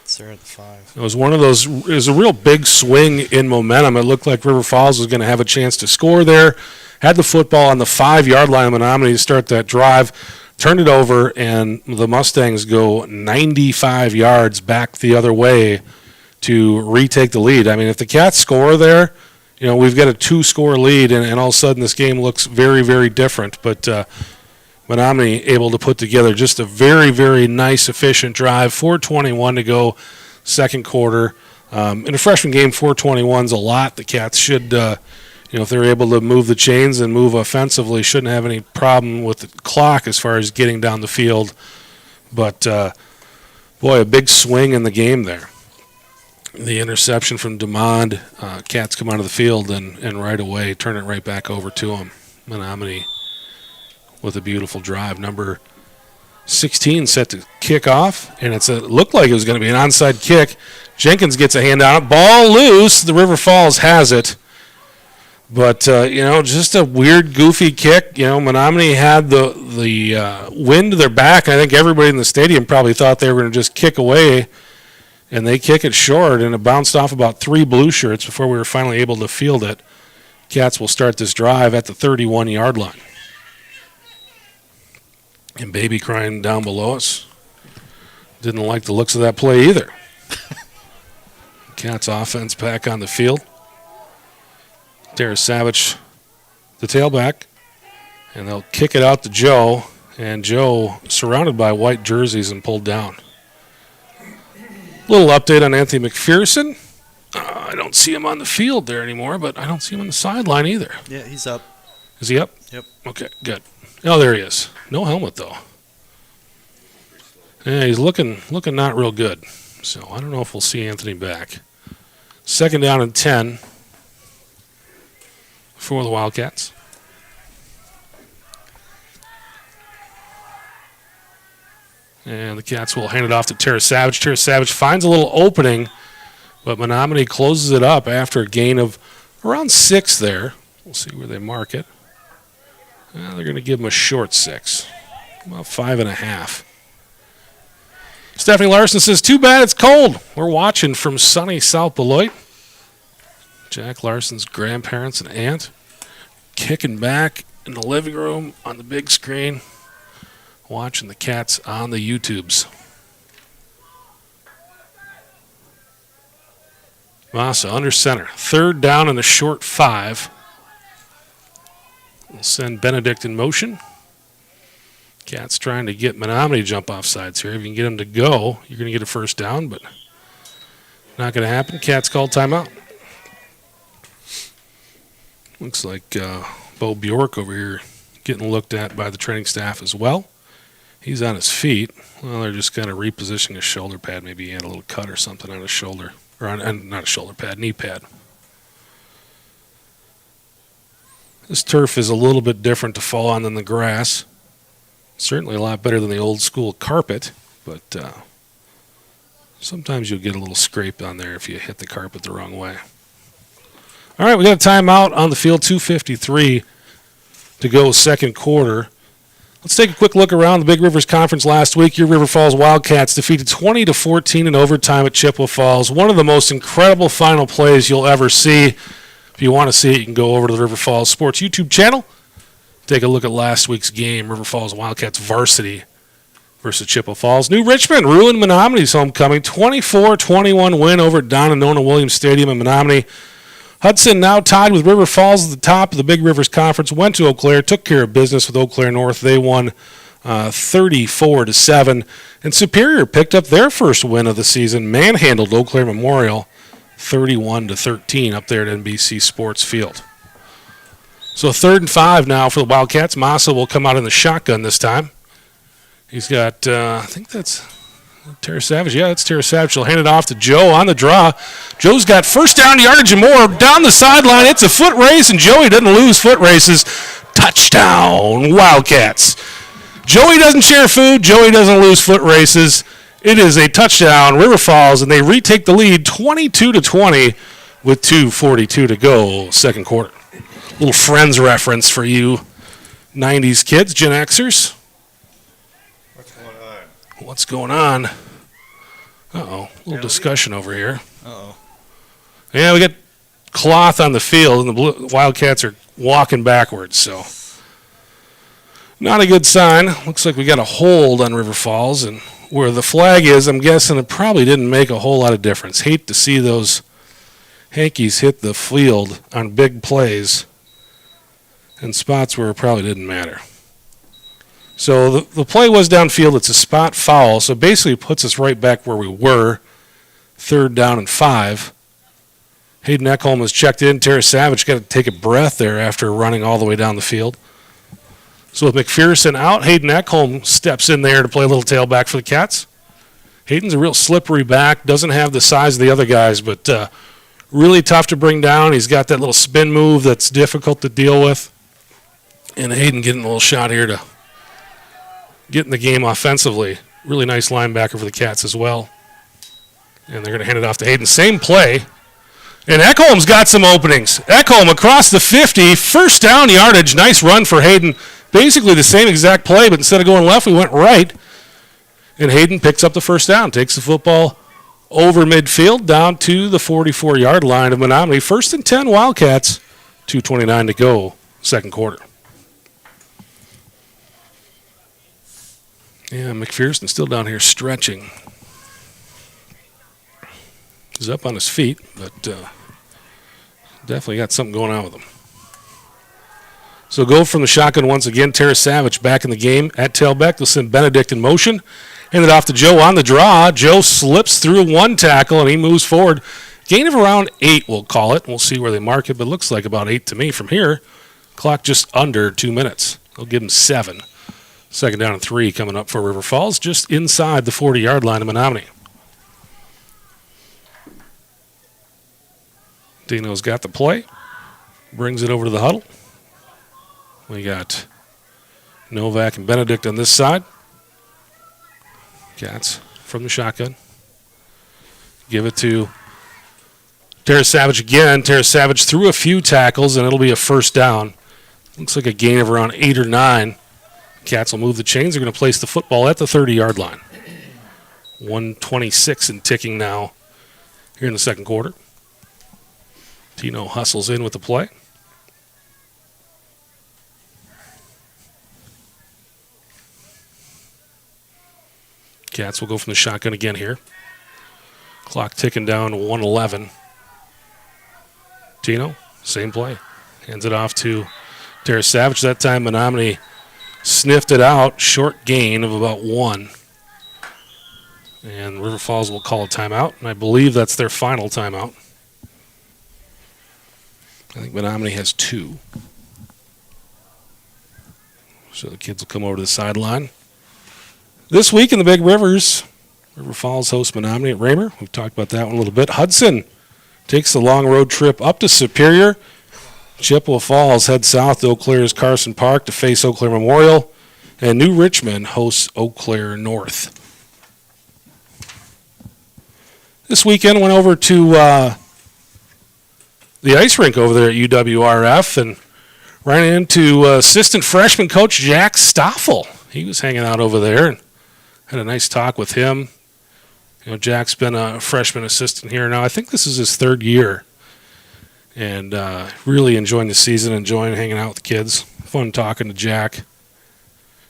It's there at the 5. It was one of those, it was a real big swing in momentum. It looked like River Falls was going to have a chance to score there. Had the football on the 5-yard line of Menomonie to start that drive, turned it over, and the Mustangs go 95 yards back the other way to retake the lead. I mean, if the Cats score there, you know, we've got a 2-score lead, and all of a sudden this game looks very, very different. But Menomonie able to put together just a very, very nice, efficient drive. 4:21 to go, second quarter. In a freshman game, 4:21 is a lot. The Cats should, if they're able to move the chains and move offensively, shouldn't have any problem with the clock as far as getting down the field. But, boy, a big swing in the game there. The interception from DeMond, Cats come out of the field and right away turn it right back over to him. Menomonie with a beautiful drive. Number 16 set to kick off, and it looked like it was going to be an onside kick. Jenkins gets a hand on it. Ball loose. The River Falls has it. But, just a weird, goofy kick. Menomonie had the wind to their back. I think everybody in the stadium probably thought they were going to just kick away, and they kick it short, and it bounced off about 3 blue shirts before we were finally able to field it. Cats will start this drive at the 31-yard line. And baby crying down below us didn't like the looks of that play either. Cats offense back on the field. Tara Savage, the tailback, and they'll kick it out to Joe, and Joe surrounded by white jerseys and pulled down. Little update on Anthony McPherson. I don't see him on the field there anymore, but I don't see him on the sideline either. Yeah, he's up. Is he up? Yep. Okay, good. Oh, there he is. No helmet, though. Yeah, he's looking not real good. So I don't know if we'll see Anthony back. 2nd down and 10 for the Wildcats. And the Cats will hand it off to Tara Savage. Tara Savage finds a little opening, but Menomonie closes it up after a gain of around 6 there. We'll see where they mark it. They're going to give him a short 6, about 5.5. Stephanie Larson says, too bad it's cold. We're watching from sunny South Beloit. Jack Larson's grandparents and aunt kicking back in the living room on the big screen, watching the Cats on the YouTubes. Massa under center. 3rd down and a short 5. We'll send Benedict in motion. Cats trying to get Menomonie to jump off sides here. If you can get him to go, you're going to get a 1st down, but not going to happen. Cats called timeout. Looks like Bo Bjork over here getting looked at by the training staff as well. He's on his feet. Well, they're just kind of repositioning his shoulder pad. Maybe he had a little cut or something on his shoulder. Or not a shoulder pad, knee pad. This turf is a little bit different to fall on than the grass. Certainly a lot better than the old school carpet, but sometimes you'll get a little scrape on there if you hit the carpet the wrong way. All right, we got a timeout on the field, 2:53 to go, second quarter. Let's take a quick look around the Big Rivers Conference last week. Your River Falls Wildcats defeated 20-14 in overtime at Chippewa Falls. One of the most incredible final plays you'll ever see. If you want to see it, you can go over to the River Falls Sports YouTube channel. Take a look at last week's game, River Falls Wildcats varsity versus Chippewa Falls. New Richmond ruined Menomoni's homecoming. 24-21 win over Don and Nona Williams Stadium in Menomonie. Hudson now tied with River Falls at the top of the Big Rivers Conference. Went to Eau Claire, took care of business with Eau Claire North. They won 34-7. And Superior picked up their first win of the season, manhandled Eau Claire Memorial 31-13 up there at NBC Sports Field. So 3rd and 5 now for the Wildcats. Massa will come out in the shotgun this time. He's got, I think that's Tara Savage. Yeah, that's Tara Savage. She'll hand it off to Joe on the draw. Joe's got first down yardage and more. Down the sideline, it's a foot race, and Joey doesn't lose foot races. Touchdown, Wildcats. Joey doesn't share food. Joey doesn't lose foot races. It is a touchdown, River Falls, and they retake the lead 22-20 with 2:42 to go, second quarter. Little Friends reference for you 90s kids, Gen Xers. What's going on? Uh-oh, a little discussion over here. Uh-oh. Yeah, we got cloth on the field, and the Wildcats are walking backwards, so not a good sign. Looks like we got a hold on River Falls, and where the flag is, I'm guessing it probably didn't make a whole lot of difference. Hate to see those hankies hit the field on big plays in spots where it probably didn't matter. So the play was downfield. It's a spot foul, so basically it puts us right back where we were, 3rd down and 5. Hayden Ekholm has checked in. Tara Savage got to take a breath there after running all the way down the field. So with McPherson out, Hayden Ekholm steps in there to play a little tailback for the Cats. Hayden's a real slippery back, doesn't have the size of the other guys, but really tough to bring down. He's got that little spin move that's difficult to deal with. And Hayden getting a little shot here to get in the game offensively. Really nice linebacker for the Cats as well. And they're going to hand it off to Hayden. Same play. And Ekholm's got some openings. Ekholm across the 50, first down yardage. Nice run for Hayden. Basically the same exact play, but instead of going left, we went right. And Hayden picks up the first down, takes the football over midfield down to the 44-yard line of Menomonie. 1st and 10 Wildcats, 2:29 to go, second quarter. Yeah, McPherson still down here stretching. He's up on his feet, but definitely got something going on with him. So go from the shotgun once again. Tara Savage back in the game at tailback. They'll send Benedict in motion. Hand it off to Joe on the draw. Joe slips through one tackle, and he moves forward. Gain of around 8, we'll call it. We'll see where they mark it, but it looks like about 8 to me from here. Clock just under 2 minutes. They'll give him 7. 2nd down and 3 coming up for River Falls, just inside the 40-yard line of Menomonie. Dino's got the play. Brings it over to the huddle. We got Novak and Benedict on this side. Cats from the shotgun. Give it to Tara Savage again. Tara Savage threw a few tackles, and it'll be a first down. Looks like a gain of around 8 or 9. Cats will move the chains. They're going to place the football at the 30-yard line. 1:26 and ticking now here in the second quarter. Tino hustles in with the play. Cats will go from the shotgun again here. Clock ticking down to 1:11. Tino, same play. Hands it off to Tara Savage. That time Menomonie sniffed it out. Short gain of about 1. And River Falls will call a timeout. And I believe that's their final timeout. I think Menomonie has 2. So the kids will come over to the sideline. This week in the Big Rivers, River Falls hosts Menomonie at Raymer. We've talked about that one a little bit. Hudson takes the long road trip up to Superior. Chippewa Falls head south to Eau Claire's Carson Park to face Eau Claire Memorial. And New Richmond hosts Eau Claire North. This weekend went over to the ice rink over there at UWRF and ran into assistant freshman coach Jack Stoffel. He was hanging out over there and had a nice talk with him. You know, Jack's been a freshman assistant here now. I think this is his third year. And really enjoying the season, enjoying hanging out with the kids. Fun talking to Jack.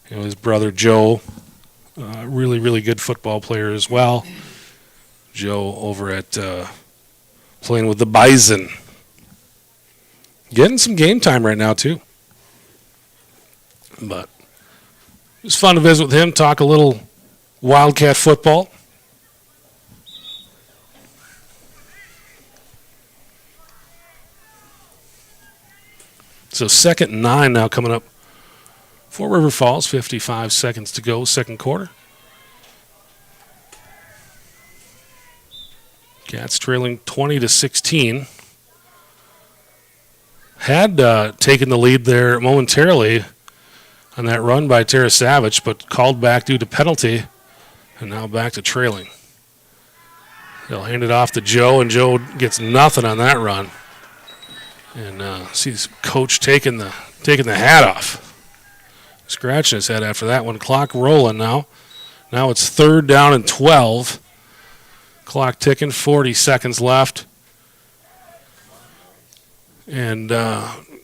You know, his brother Joe, really, really good football player as well. Joe over at playing with the Bison. Getting some game time right now, too. But it was fun to visit with him, talk a little Wildcat football. So 2nd and 9 now coming up for River Falls. 55 seconds to go, second quarter. Cats trailing 20-16. Had taken the lead there momentarily on that run by Tara Savage, but called back due to penalty, and now back to trailing. They'll hand it off to Joe, and Joe gets nothing on that run. And sees Coach taking the hat off. Scratching his head after that one. Clock rolling now. Now it's 3rd down and 12. Clock ticking, 40 seconds left. And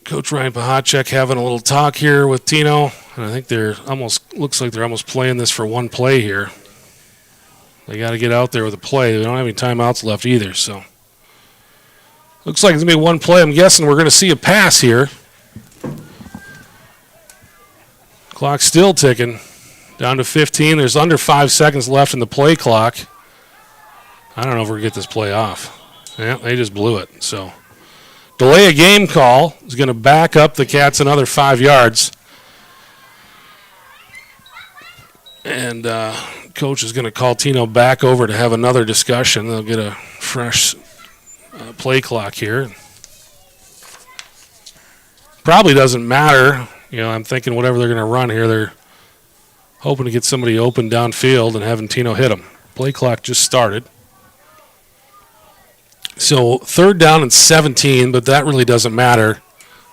Coach Ryan Pahacek having a little talk here with Tino. And I think looks like they're almost playing this for one play here. They got to get out there with a play. They don't have any timeouts left either, so. Looks like it's going to be one play. I'm guessing we're going to see a pass here. Clock's still ticking. Down to 15. There's under 5 seconds left in the play clock. I don't know if we're going to get this play off. Yeah, they just blew it. So, delay a game call is going to back up the Cats another 5 yards. And Coach is going to call Tino back over to have another discussion. They'll get a fresh play clock here. Probably doesn't matter. You know, I'm thinking whatever they're going to run here, they're hoping to get somebody open downfield and having Tino hit them. Play clock just started. So 3rd down and 17, but that really doesn't matter.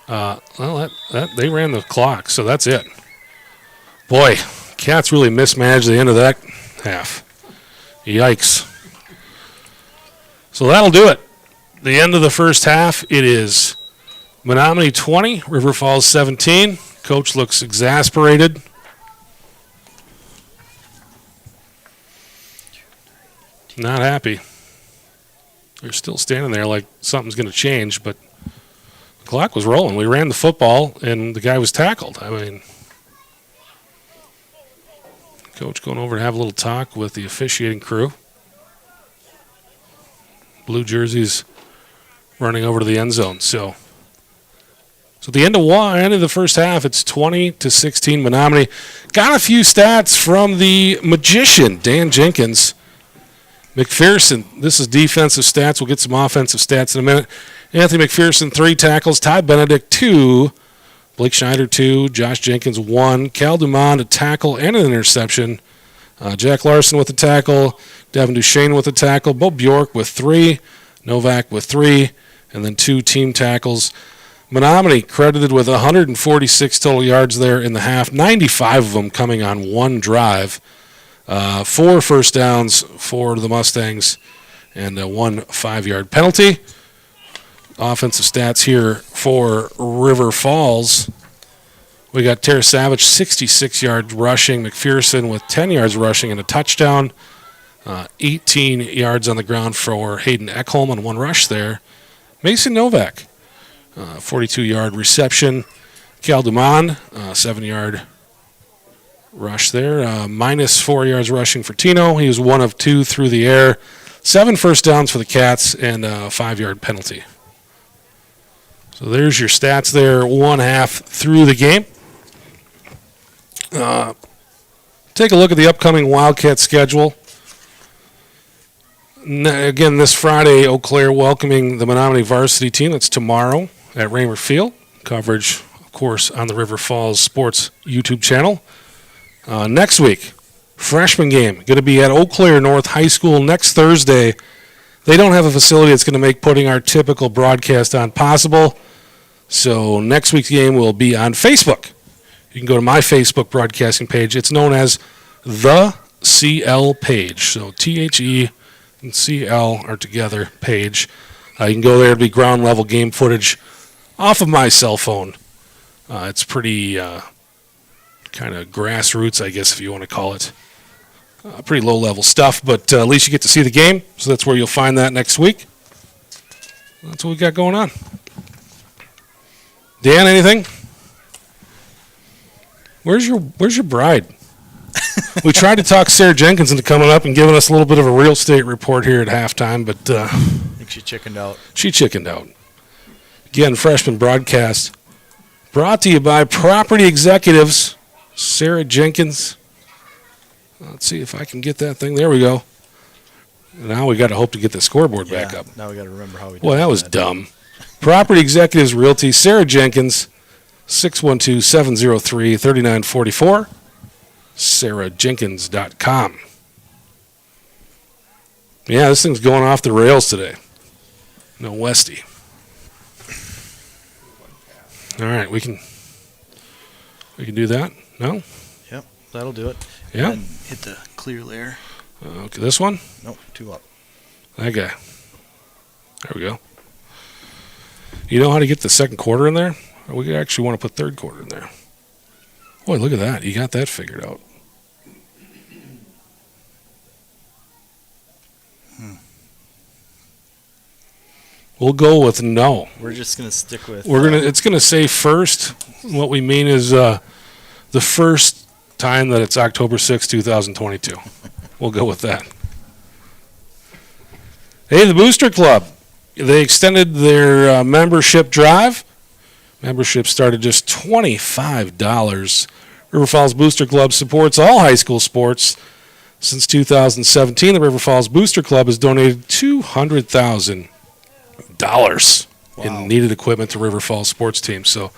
They ran the clock, so that's it. Boy, Cats really mismanaged the end of that half. Yikes. So that'll do it. The end of the first half, it is Menomonie 20, River Falls 17. Coach looks exasperated. Not happy. They're still standing there like something's going to change, but the clock was rolling. We ran the football, and the guy was tackled. I mean, Coach going over to have a little talk with the officiating crew. Blue jerseys running over to the end zone. So at the end of the first half, it's 20-16 Menomonie. Got a few stats from the magician, Dan Jenkins. McPherson, this is defensive stats. We'll get some offensive stats in a minute. Anthony McPherson, 3 tackles. Ty Benedict, 2. Blake Schneider, 2. Josh Jenkins, 1. Cal Dumont, a tackle and an interception. Jack Larson with a tackle. Devin Duchesne with a tackle. Bo Bjork with 3. Novak with 3. And then 2 team tackles. Menomonie credited with 146 total yards there in the half. 95 of them coming on one drive. 4 first downs for the Mustangs and 1 5-yard penalty. Offensive stats here for River Falls. We got Tara Savage, 66 yards rushing. McPherson with 10 yards rushing and a touchdown. 18 yards on the ground for Hayden Ekholm on 1 rush there. Mason Novak, 42-yard reception. Cal Dumont, 7-yard rush there. Minus 4 yards rushing for Tino. He was 1 of 2 through the air. 7 first downs for the Cats and a 5-yard penalty. So there's your stats there, 1 half through the game. Take a look at the upcoming Wildcat schedule. Again, this Friday, Eau Claire welcoming the Menomonie varsity team. That's tomorrow. at Raymer Field. Coverage, of course, on the River Falls Sports YouTube channel. Next week, freshman game, going to be at Eau Claire North High School next Thursday. They don't have a facility that's going to make putting our typical broadcast on possible. So next week's game will be on Facebook. You can go to my Facebook broadcasting page. It's known as the CL page. So THE and CL are together page. You can go there. It'll be ground level game footage off of my cell phone. It's pretty kind of grassroots, I guess, if you want to call it. Pretty low level stuff, but at least you get to see the game. So that's where you'll find that next week. That's what we got going on. Dan, anything? Where's your bride? We tried to talk Sarah Jenkins into coming up and giving us a little bit of a real estate report here at halftime, but I think she chickened out. She chickened out. Again, freshman broadcast brought to you by Property Executives, Sarah Jenkins. Let's see if I can get that thing. There we go. Now we got to hope to get the scoreboard back up. Now we got to remember how we did Well, that was dumb. Property Executives Realty, Sarah Jenkins, 612-703-3944, sarahjenkins.com. Yeah, this thing's going off the rails today. No Westy. All right, we can do that? No? Yep, that'll do it. Yeah. And hit the clear layer. Okay, this one? Nope, 2 up. That guy. There we go. You know how to get the second quarter in there? Or we actually want to put third quarter in there. Boy, look at that. You got that figured out. We'll go with no. We're just going to stick with... It's going to say first. What we mean is the first time that it's October 6, 2022. We'll go with that. Hey, the Booster Club. They extended their membership drive. Membership started just $25. River Falls Booster Club supports all high school sports. Since 2017, the River Falls Booster Club has donated $200,000 in needed equipment to River Falls sports teams. So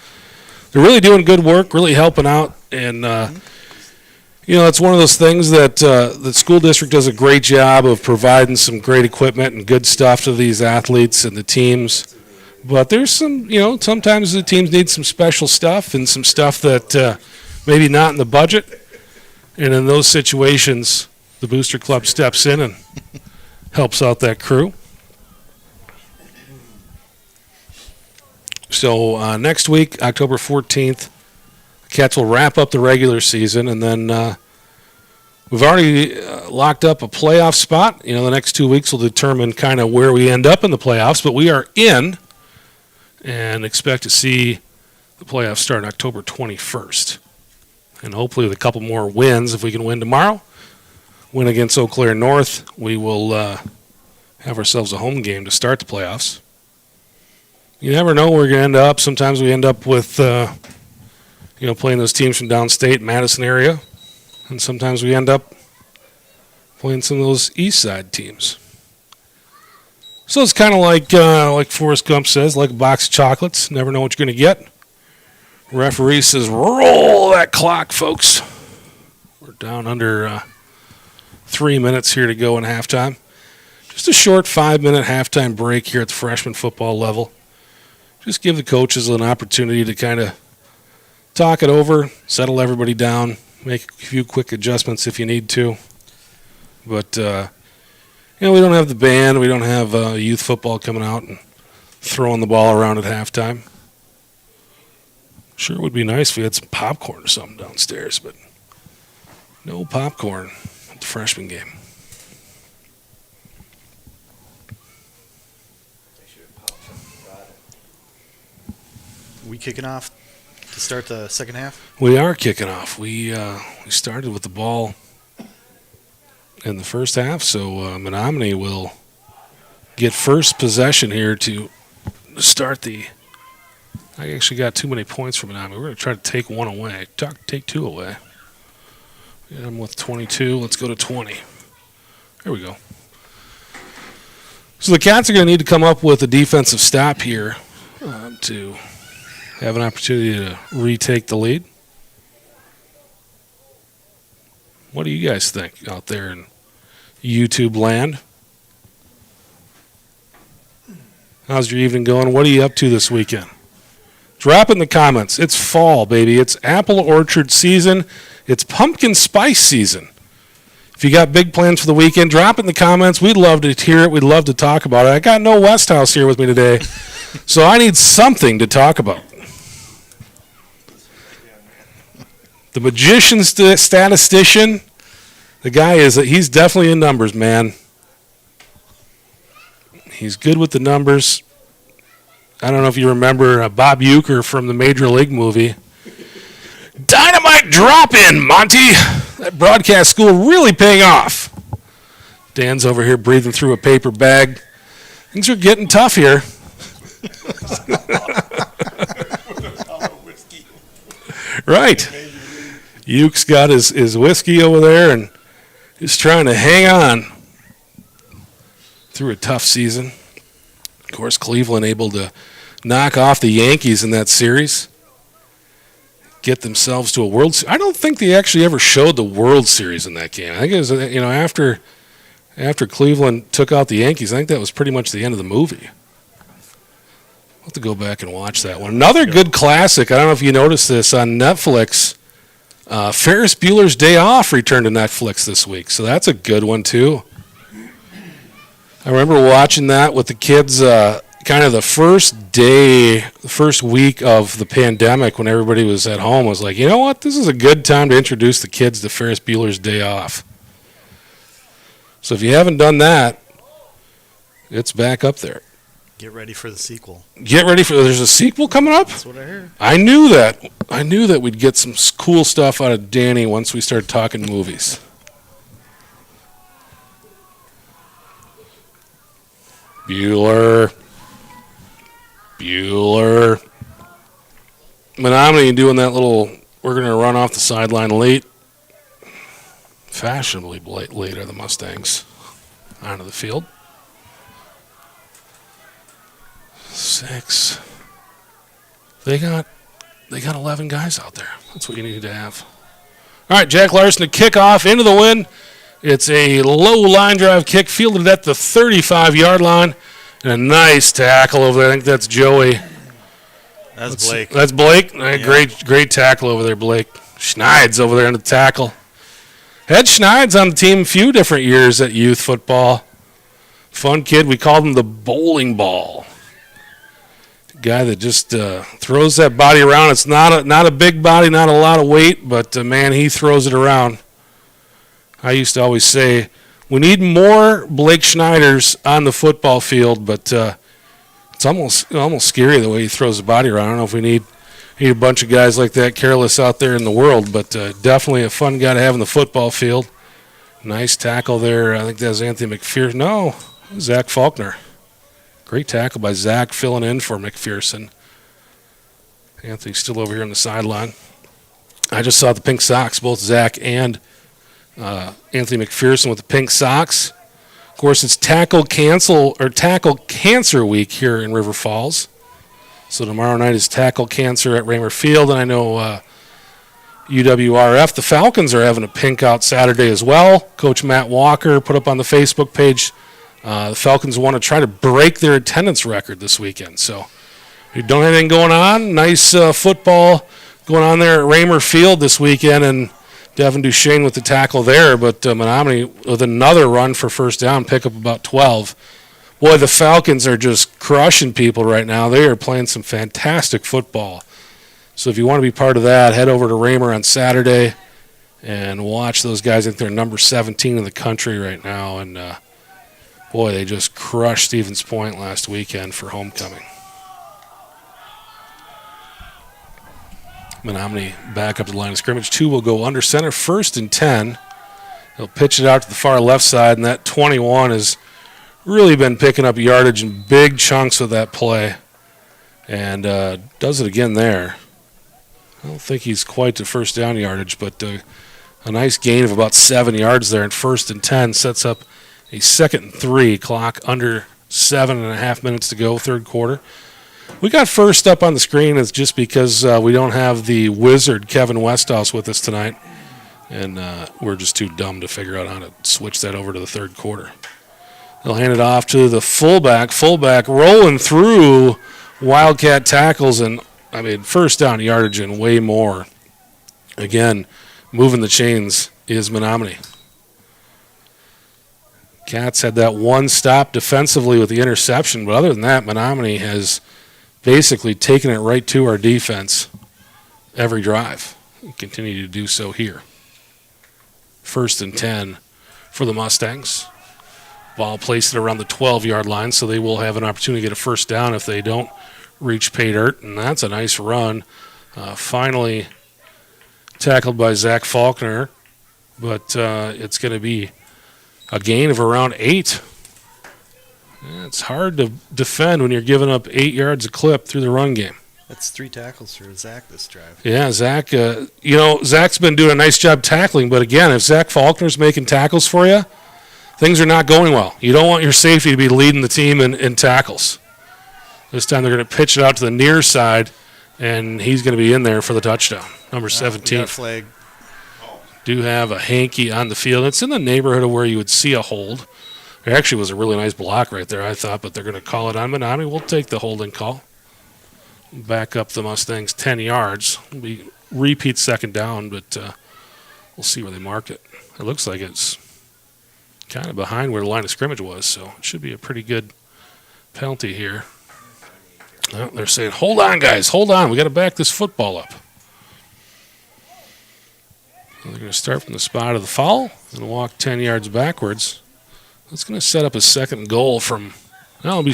they're really doing good work, really helping out. And, it's one of those things that the school district does a great job of providing some great equipment and good stuff to these athletes and the teams. But there's some, sometimes the teams need some special stuff and some stuff that maybe not in the budget. And in those situations, the Booster Club steps in and helps out that crew. So next week, October 14th, the Cats will wrap up the regular season, and then we've already locked up a playoff spot. The next 2 weeks will determine kind of where we end up in the playoffs, but we are in and expect to see the playoffs start October 21st. And hopefully with a couple more wins, if we can win tomorrow, win against Eau Claire North, we will have ourselves a home game to start the playoffs. You never know where we're going to end up. Sometimes we end up with, playing those teams from downstate, Madison area. And sometimes we end up playing some of those east side teams. So it's kind of like Forrest Gump says, like a box of chocolates. Never know what you're going to get. Referee says, roll that clock, folks. We're down under 3 minutes here to go in halftime. Just a short 5-minute halftime break here at the freshman football level. Just give the coaches an opportunity to kind of talk it over, settle everybody down, make a few quick adjustments if you need to. But, we don't have the band. We don't have youth football coming out and throwing the ball around at halftime. Sure would be nice if we had some popcorn or something downstairs, but no popcorn at the freshman game. We kicking off to start the second half? We are kicking off. We started with the ball in the first half, so Menomonie will get first possession here to start the... I actually got too many points from Menomonie. We're going to try to take one away. Take two away. Yeah, I'm with 22. Let's go to 20. There we go. So the Cats are going to need to come up with a defensive stop here to have an opportunity to retake the lead. What do you guys think out there in YouTube land? How's your evening going? What are you up to this weekend? Drop in the comments. It's fall, baby. It's apple orchard season. It's pumpkin spice season. If you got big plans for the weekend, drop in the comments. We'd love to hear it. We'd love to talk about it. I got no Westhouse here with me today, so I need something to talk about. The magician statistician, the guy he's definitely in numbers, man. He's good with the numbers. I don't know if you remember Bob Uecker from the Major League movie. Dynamite drop-in, Monty. That broadcast school really paying off. Dan's over here breathing through a paper bag. Things are getting tough here. Right. Uke's got his whiskey over there and he's trying to hang on through a tough season. Of course, Cleveland able to knock off the Yankees in that series, get themselves to a World Series. I don't think they actually ever showed the World Series in that game. I think it was, after Cleveland took out the Yankees, I think that was pretty much the end of the movie. I'll have to go back and watch that one. Another good classic, I don't know if you noticed this, on Netflix, Ferris Bueller's Day Off returned to Netflix this week, so that's a good one too. I remember watching that with the kids kind of the first week of the pandemic when everybody was at home. I was like, you know what? This is a good time to introduce the kids to Ferris Bueller's Day Off. So if you haven't done that, it's back up there. Get ready for the sequel. There's a sequel coming up? That's what I heard. I knew that we'd get some cool stuff out of Danny once we start talking movies. Bueller. Menomonie doing that little, we're going to run off the sideline late. Fashionably late are the Mustangs onto the field. 6. They got 11 guys out there. That's what you need to have. All right, Jack Larson to kick off into the wind. It's a low line drive kick fielded at the 35-yard line. And a nice tackle over there. I think that's Joey. That's Blake. That's Blake. Yeah. Great tackle over there, Blake. Schneid's over there on the tackle. Had Schneid's on the team a few different years at youth football. Fun kid. We called him the bowling ball. Guy that just throws that body around. It's not a big body, not a lot of weight, but, man, he throws it around. I used to always say, we need more Blake Schneiders on the football field, but it's almost scary the way he throws the body around. I don't know if we need a bunch of guys like that careless out there in the world, but definitely a fun guy to have in the football field. Nice tackle there. I think that was Anthony McPherson. No, Zach Faulkner. Great tackle by Zach filling in for McPherson. Anthony's still over here on the sideline. I just saw the pink socks, both Zach and Anthony McPherson with the pink socks. Of course, it's Tackle Cancer Week here in River Falls. So tomorrow night is Tackle Cancer at Raymer Field, and I know UWRF, the Falcons, are having a pink out Saturday as well. Coach Matt Walker put up on the Facebook page, the Falcons want to try to break their attendance record this weekend. So if you don't have anything going on, nice football going on there at Raymer Field this weekend, and Devin Duchesne with the tackle there, but Menomonie with another run for first down, pick up about 12. Boy, the Falcons are just crushing people right now. They are playing some fantastic football. So if you want to be part of that, head over to Raymer on Saturday and watch those guys. I think they're number 17 in the country right now. And, boy, they just crushed Stevens Point last weekend for homecoming. Menomonie back up to the line of scrimmage. 2 will go under center, 1st and 10. He'll pitch it out to the far left side, and that 21 has really been picking up yardage in big chunks of that play, and does it again there. I don't think he's quite to first down yardage, but a nice gain of about 7 yards there, and 1st and 10 sets up a 2nd and 3, clock under 7.5 minutes to go, third quarter. We got first up on the screen. It's just because we don't have the wizard Kevin Westhouse with us tonight, and we're just too dumb to figure out how to switch that over to the third quarter. They'll hand it off to the fullback. Fullback rolling through Wildcat tackles, and first down yardage and way more. Again, moving the chains is Menomonie. Cats had that one stop defensively with the interception, but other than that, Menomonie has basically taken it right to our defense every drive. We continue to do so here. 1st and 10 for the Mustangs. Ball placed around the 12-yard line, so they will have an opportunity to get a first down if they don't reach pay dirt, and that's a nice run. Finally tackled by Zach Faulkner, but it's going to be a gain of around 8. It's hard to defend when you're giving up 8 yards a clip through the run game. That's 3 tackles for Zach this drive. Yeah, Zach, Zach's been doing a nice job tackling, but again, if Zach Faulkner's making tackles for you, things are not going well. You don't want your safety to be leading the team in tackles. This time they're going to pitch it out to the near side, and he's going to be in there for the touchdown. Number 17. We got a flag. Do have a hanky on the field. It's in the neighborhood of where you would see a hold. There actually was a really nice block right there, I thought, but they're going to call it on Menomonie. We'll take the holding call. Back up the Mustangs 10 yards. It'll be repeat second down, but we'll see where they marked it. It looks like it's kind of behind where the line of scrimmage was, so it should be a pretty good penalty here. Well, they're saying, hold on, guys, hold on. We got to back this football up. So they're going to start from the spot of the foul and walk 10 yards backwards. That's going to set up a second goal from, it'll be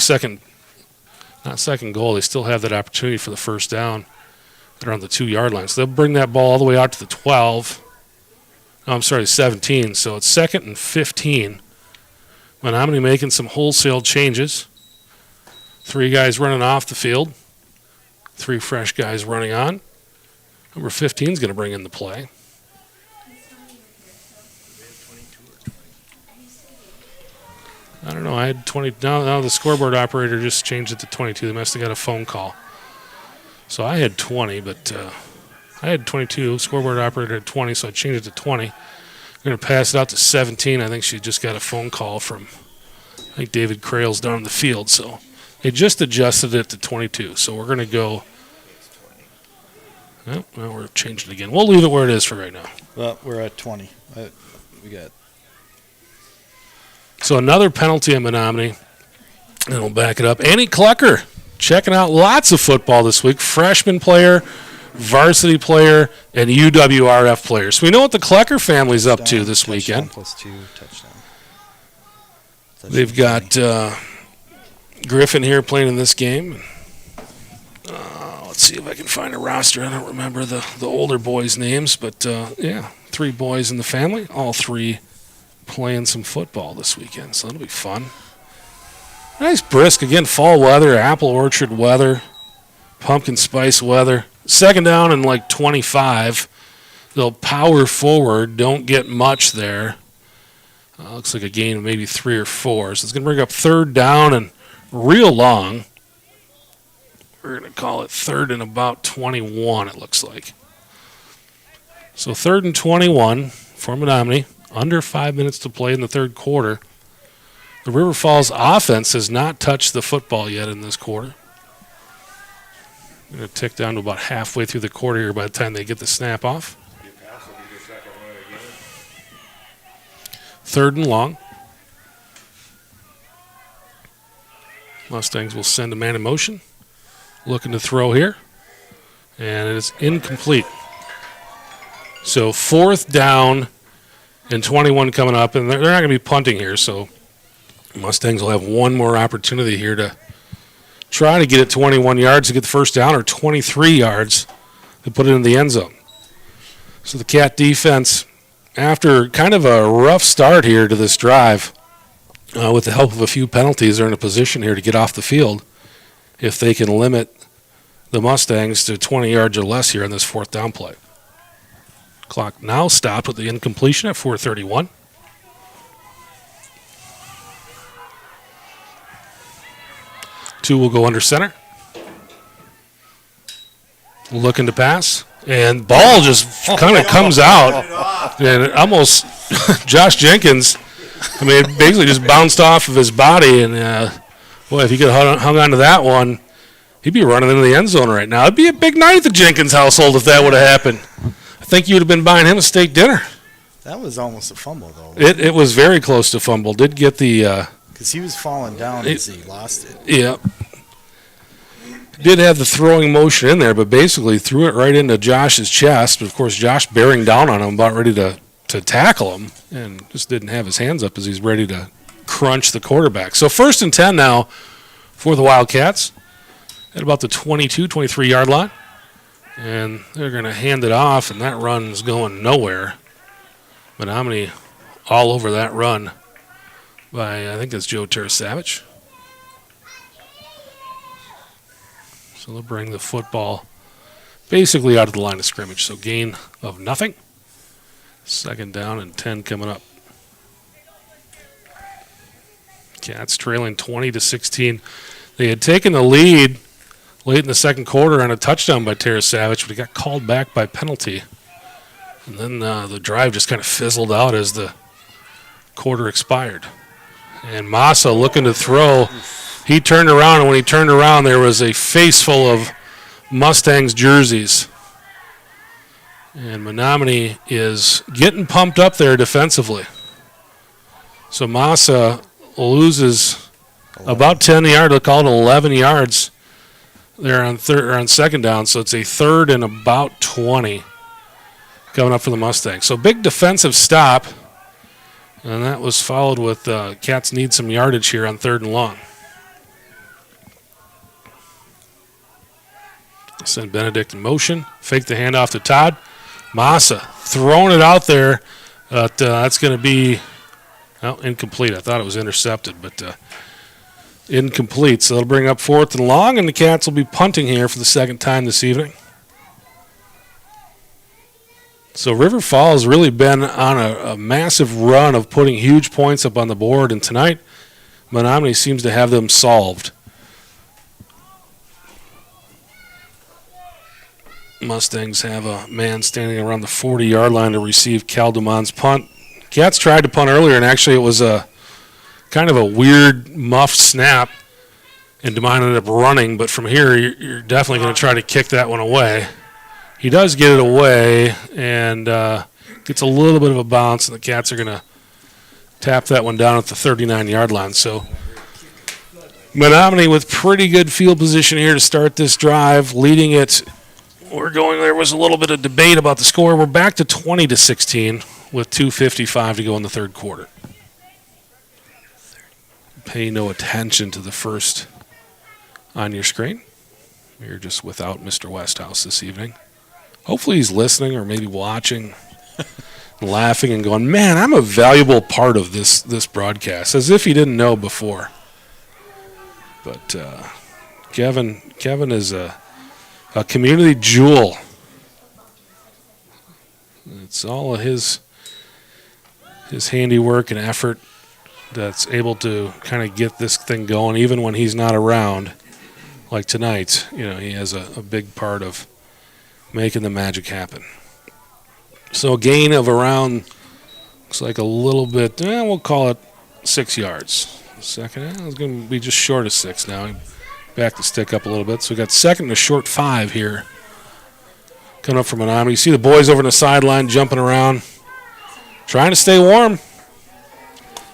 not second goal. They still have that opportunity for the first down. They're on the 2-yard line. So they'll bring that ball all the way out to the 12. No, I'm sorry, 17. So it's 2nd and 15. Menomonie making some wholesale changes. 3 guys running off the field. 3 fresh guys running on. Number 15 is going to bring in the play. I don't know. I had 20. Now the scoreboard operator just changed it to 22. They must have got a phone call. So I had 20, but I had 22. Scoreboard operator had 20, so I changed it to 20. I'm going to pass it out to 17. I think she just got a phone call from, I think, David Crales down in the field. So they just adjusted it to 22. So we're going to go. Well, we're changing it again. We'll leave it where it is for right now. Well, we're at 20. We got. So another penalty on Menomonie, and we'll back it up. Annie Clucker checking out lots of football this week. Freshman player, varsity player, and UWRF player. So we know what the Clucker family's up to this weekend. +2 touchdown. They've got Griffin here playing in this game. Let's see if I can find a roster. I don't remember the older boys' names, but 3 boys in the family, all 3 playing some football this weekend, so that'll be fun. Nice brisk, again, fall weather, apple orchard weather, pumpkin spice weather. Second down and like 25. They'll power forward, don't get much there. Looks like a gain of maybe 3 or 4. So it's going to bring up 3rd down and real long. We're going to call it 3rd and about 21, it looks like. So 3rd and 21 for Menomonie. Under 5 minutes to play in the third quarter. The River Falls offense has not touched the football yet in this quarter. Going to tick down to about halfway through the quarter here by the time they get the snap off. 3rd and long. Mustangs will send a man in motion. Looking to throw here. And it is incomplete. So 4th down and 21 coming up, and they're not going to be punting here, so Mustangs will have one more opportunity here to try to get it 21 yards to get the first down, or 23 yards to put it in the end zone. So the Cat defense, after kind of a rough start here to this drive, with the help of a few penalties, are in a position here to get off the field if they can limit the Mustangs to 20 yards or less here in this 4th down play. Clock now stopped with the incompletion at 4:31. Two will go under center. looking to pass, and ball just kind of comes out, and it almost Josh Jenkins. I mean, it basically just bounced off of his body, and boy, if he could have hung on to that one, he'd be running into the end zone right now. It'd be a big night at the Jenkins household if that would have happened. I think you would have been buying him a steak dinner. That was almost a fumble, though. It was very close to fumble. Did get the because he was falling down as he lost it. yeah. Did have the throwing motion in there, but basically threw it right into Josh's chest. But of course, Josh bearing down on him, about ready to tackle him, and just didn't have his hands up as he's ready to crunch the quarterback. So 1st and 10 now for the Wildcats at about the 22, 23-yard line. And they're going to hand it off, and that run is going nowhere. Menomonie all over that run by, I think that's Joe Teresavage. So they'll bring the football basically out of the line of scrimmage. So gain of nothing. 2nd down and 10 coming up. Cats trailing 20-16. They had taken the lead late in the 2nd quarter on a touchdown by Teresavage, but he got called back by penalty. And then the drive just kind of fizzled out as the quarter expired. And Massa looking to throw. He turned around, and when he turned around, there was a face full of Mustangs jerseys. And Menomonie is getting pumped up there defensively. So Massa loses about 10 yards, they'll call it 11 yards there on 2nd down. So it's a 3rd and about 20 coming up for the Mustangs. So big defensive stop. And that was followed with Cats need some yardage here on 3rd and long. Send Benedict in motion. Fake the handoff to Todd. Massa throwing it out there. But that's going to be incomplete. I thought it was intercepted, but incomplete. So they'll bring up 4th and long, and the Cats will be punting here for the 2nd time this evening. So River Falls really been on a massive run of putting huge points up on the board, and tonight Menomonie seems to have them solved. Mustangs have a man standing around the 40-yard line to receive Caldemon's punt. Cats tried to punt earlier, and actually it was a kind of a weird muffed snap, and DeMond ended up running. But from here, you're definitely going to try to kick that one away. He does get it away and gets a little bit of a bounce, and the Cats are going to tap that one down at the 39-yard line. So Menomonie with pretty good field position here to start this drive, leading it. There was a little bit of debate about the score. We're back to 20-16 with 2:55 to go in the 3rd quarter. Pay no attention to the first on your screen. You're just without Mr. Westhouse this evening. Hopefully he's listening or maybe watching, laughing and going, man, I'm a valuable part of this broadcast, as if he didn't know before. But Kevin is a community jewel. It's all of his handiwork and effort that's able to kind of get this thing going, even when he's not around. Like tonight, he has a big part of making the magic happen. So a gain of around, looks like a little bit, we'll call it 6 yards. Second, it's going to be just short of 6 now. Back the stick up a little bit. So we got 2nd and a short 5 here. Coming up from Menomonie. You see the boys over on the sideline jumping around, trying to stay warm.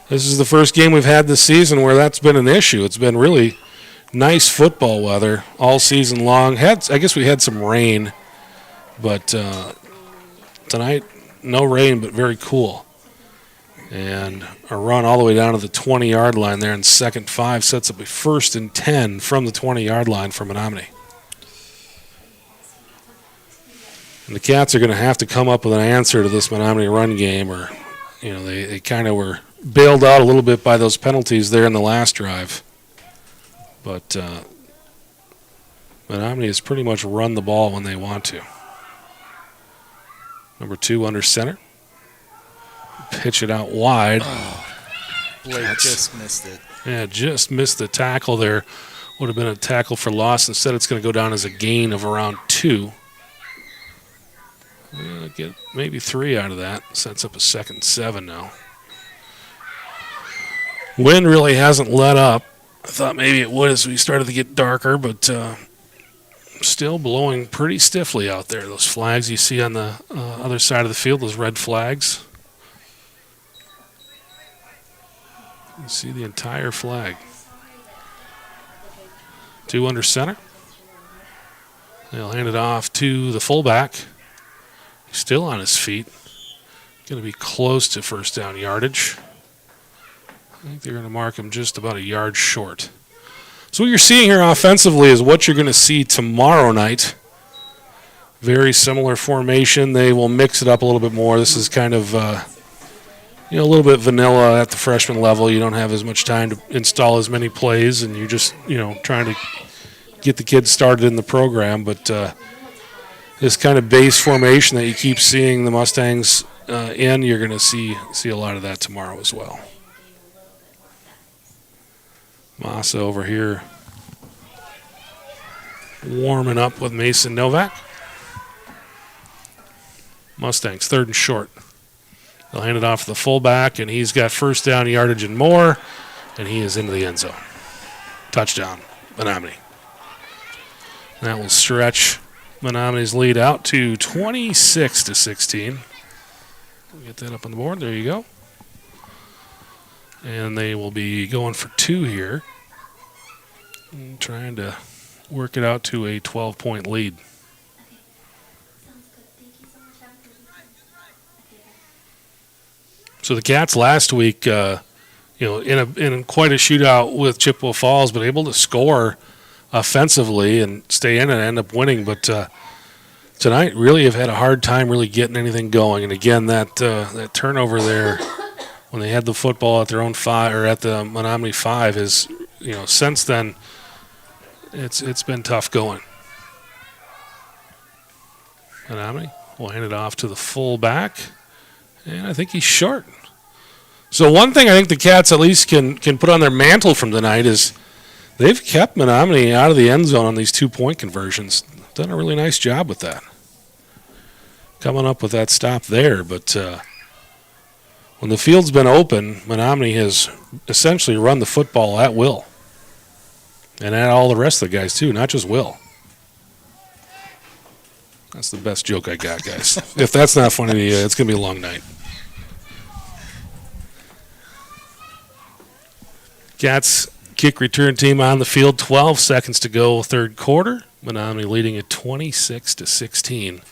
This is the first game we've had this season where that's been an issue. It's been really nice football weather all season long. I guess we had some rain, but tonight, no rain, but very cool. And a run all the way down to the 20-yard line there in 2nd 5 sets up a 1st and 10 from the 20-yard line for Menomonie. And the Cats are going to have to come up with an answer to this Menomonie run game, or they kind of were bailed out a little bit by those penalties there in the last drive. But Menomonie has pretty much run the ball when they want to. Number 2 under center. Pitch it out wide. Blake just missed it. Yeah, just missed the tackle there. Would have been a tackle for loss. Instead, it's going to go down as a gain of around 2. Might get maybe 3 out of that. Sets up a 2nd and 7 now. Wind really hasn't let up. I thought maybe it would as we started to get darker, but still blowing pretty stiffly out there. Those flags you see on the other side of the field, those red flags. You see the entire flag. 2 under center. They'll hand it off to the fullback. He's still on his feet. Going to be close to first down yardage. I think they're going to mark him just about a yard short. So what you're seeing here offensively is what you're going to see tomorrow night. Very similar formation. They will mix it up a little bit more. This is kind of a little bit vanilla at the freshman level. You don't have as much time to install as many plays, and you're just trying to get the kids started in the program. But this kind of base formation that you keep seeing the Mustangs in, you're going to see a lot of that tomorrow as well. Massa over here warming up with Mason Novak. Mustangs 3rd and short. They'll hand it off to the fullback, and he's got first down yardage and more, and he is into the end zone. Touchdown, Menomonie. That will stretch Menomonie's lead out to 26-16. Get that up on the board. There you go. And they will be going for 2 here. And trying to work it out to a 12-point lead. So the Cats last week, in quite a shootout with Chippewa Falls, but able to score offensively and stay in and end up winning. But tonight really have had a hard time really getting anything going. And again, that turnover there when they had the football at their own 5 or at the Menomonie 5 is, since then it's been tough going. Menomonie will hand it off to the fullback, and I think he's short. So one thing I think the Cats at least can put on their mantle from tonight is they've kept Menomonie out of the end zone on these 2-point conversions. Done a really nice job with that. Coming up with that stop there, but when the field's been open, Menomonie has essentially run the football at will. And at all the rest of the guys, too, not just Will. That's the best joke I got, guys. If that's not funny to you, it's going to be a long night. Cats kick return team on the field, 12 seconds to go, 3rd quarter. Menomonie leading at 26-16.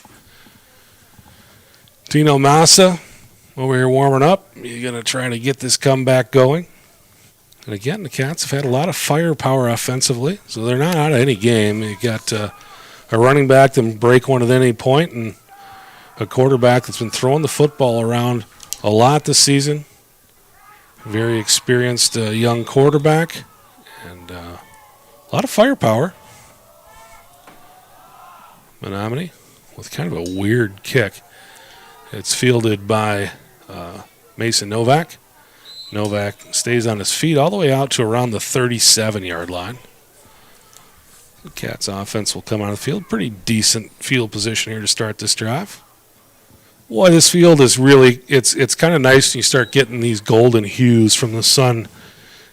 Tino Massa over here warming up. You're going to try to get this comeback going. And again, the Cats have had a lot of firepower offensively, so they're not out of any game. You got a running back that can break one at any point, and a quarterback that's been throwing the football around a lot this season. Very experienced young quarterback, and a lot of firepower. Menomonie with kind of a weird kick. It's fielded by Mason Novak. Novak stays on his feet all the way out to around the 37-yard line. The Cats offense will come out of the field. Pretty decent field position here to start this drive. Boy, this field is really, it's kind of nice when you start getting these golden hues from the sun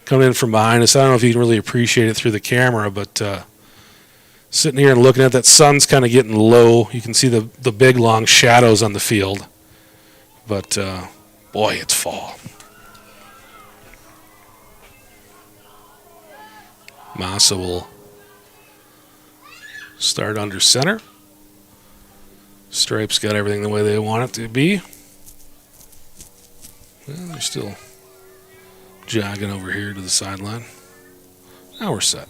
coming in from behind us. I don't know if you can really appreciate it through the camera, but sitting here and looking at that sun's kind of getting low. You can see the big, long shadows on the field. But, boy, it's fall. Massa will start under center. Stripes got everything the way they want it to be. Well, they're still jogging over here to the sideline. Now we're set.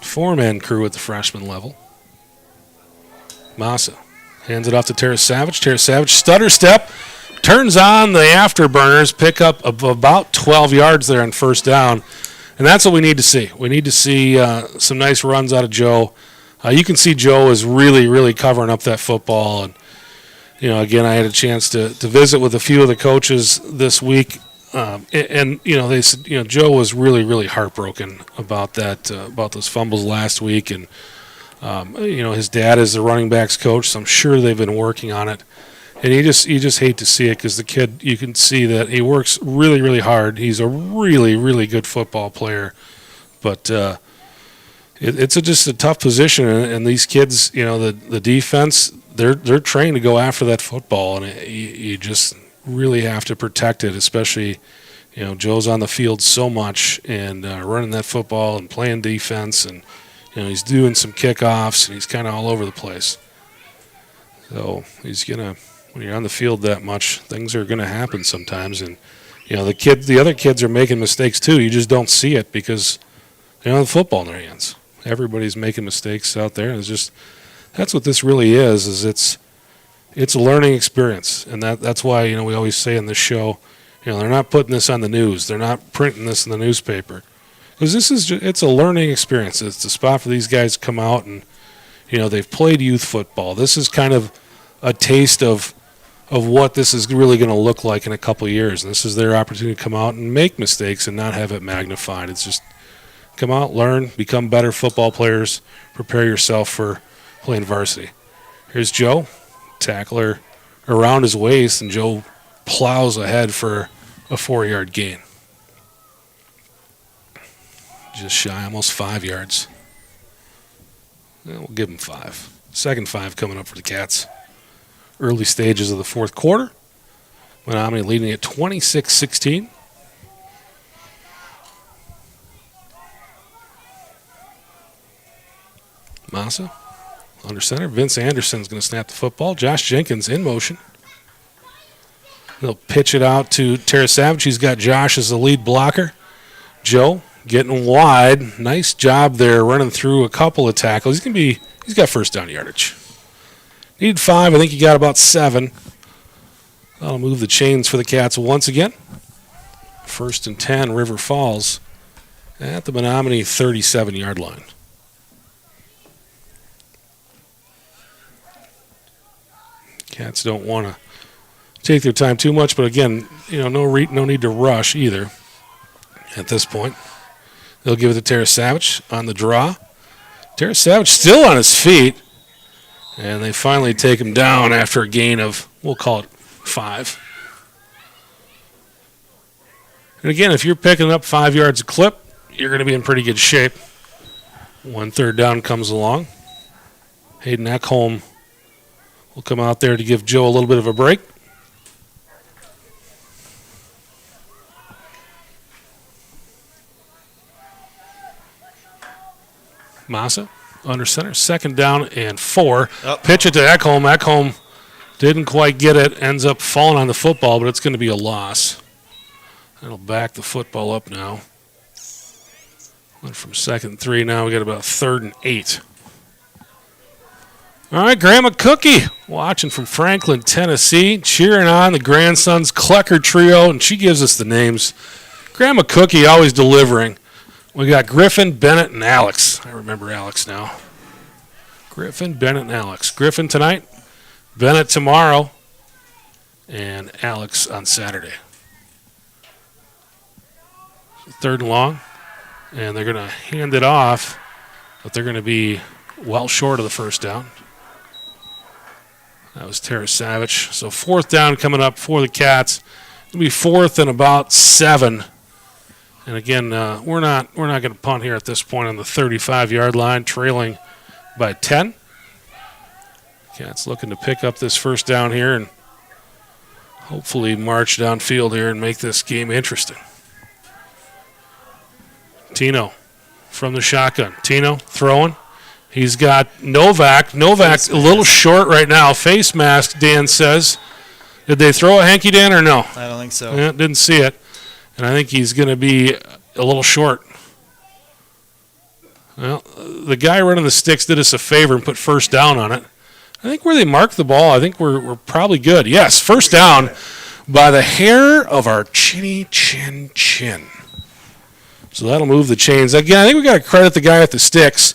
4-man crew at the freshman level. Massa hands it off to Terrace Savage. Terrace Savage, stutter step, turns on the afterburners, pick up about 12 yards there on first down. And that's what we need to see. We need to see some nice runs out of Joe. You can see Joe is really, really covering up that football. And, again, I had a chance to visit with a few of the coaches this week. And they said, Joe was really, really heartbroken about that, about those fumbles last week. And His dad is the running backs coach, so I'm sure they've been working on it. And you just hate to see it because the kid, you can see that he works really, really hard. He's a really, really good football player. But it's just a tough position. And these kids, the defense, they're trained to go after that football. And you just really have to protect it, especially, Joe's on the field so much and running that football and playing defense. And, he's doing some kickoffs and he's kind of all over the place. So he's going to... When you're on the field that much, things are going to happen sometimes, and the other kids are making mistakes too. You just don't see it because they don't have the football in their hands. Everybody's making mistakes out there. That's what this really is it's a learning experience, and that's why we always say in this show, they're not putting this on the news, they're not printing this in the newspaper, because it's a learning experience. It's a spot for these guys to come out and they've played youth football. This is kind of a taste of what this is really going to look like in a couple of years. And this is their opportunity to come out and make mistakes and not have it magnified. It's just come out, learn, become better football players, prepare yourself for playing varsity. Here's Joe, tackler around his waist, and Joe plows ahead for a 4-yard gain. Just shy, almost 5 yards. We'll give him 5. Second 5 coming up for the Cats. Early stages of the fourth quarter. Menomonie leading at 26-16. Massa under center. Vince Anderson's going to snap the football. Josh Jenkins in motion. They'll pitch it out to Tara Savage. He's got Josh as the lead blocker. Joe getting wide. Nice job there running through a couple of tackles. He's got first down yardage. Needed 5. I think he got about 7. That'll move the chains for the Cats once again. 1st and 10, River Falls at the Menomonie 37-yard line. Cats don't want to take their time too much, but again, no need to rush either at this point. They'll give it to Tara Savage on the draw. Tara Savage still on his feet. And they finally take him down after a gain of, we'll call it 5. And again, if you're picking up 5 yards a clip, you're going to be in pretty good shape. 1 third down comes along. Hayden Ekholm will come out there to give Joe a little bit of a break. Massa under center, 2nd down and 4. Pitch it to Ekholm. Ekholm didn't quite get it, ends up falling on the football, but it's going to be a loss. That'll back the football up now. Went from 2nd and 3, now we got about 3rd and 8. All right, Grandma Cookie watching from Franklin, Tennessee, cheering on the grandsons Klecker Trio, and she gives us the names. Grandma Cookie always delivering. We got Griffin, Bennett, and Alex. I remember Alex now. Griffin, Bennett, and Alex. Griffin tonight, Bennett tomorrow, and Alex on Saturday. 3rd and long, and they're going to hand it off, but they're going to be well short of the first down. That was Tara Savage. So 4th down coming up for the Cats. It'll be 4th and about 7. And again, we're not going to punt here at this point on the 35-yard line, trailing by 10. Cats looking to pick up this first down here and hopefully march downfield here and make this game interesting. Tino from the shotgun. Tino throwing. He's got Novak. Novak a little short right now. Face mask, Dan says. Did they throw a hanky, Dan, or no? I don't think so. Yeah, didn't see it. And I think he's going to be a little short. Well, the guy running the sticks did us a favor and put first down on it. I think where they marked the ball, I think we're probably good. Yes, first down by the hair of our chinny chin. So that'll move the chains. Again, I think we got to credit the guy at the sticks.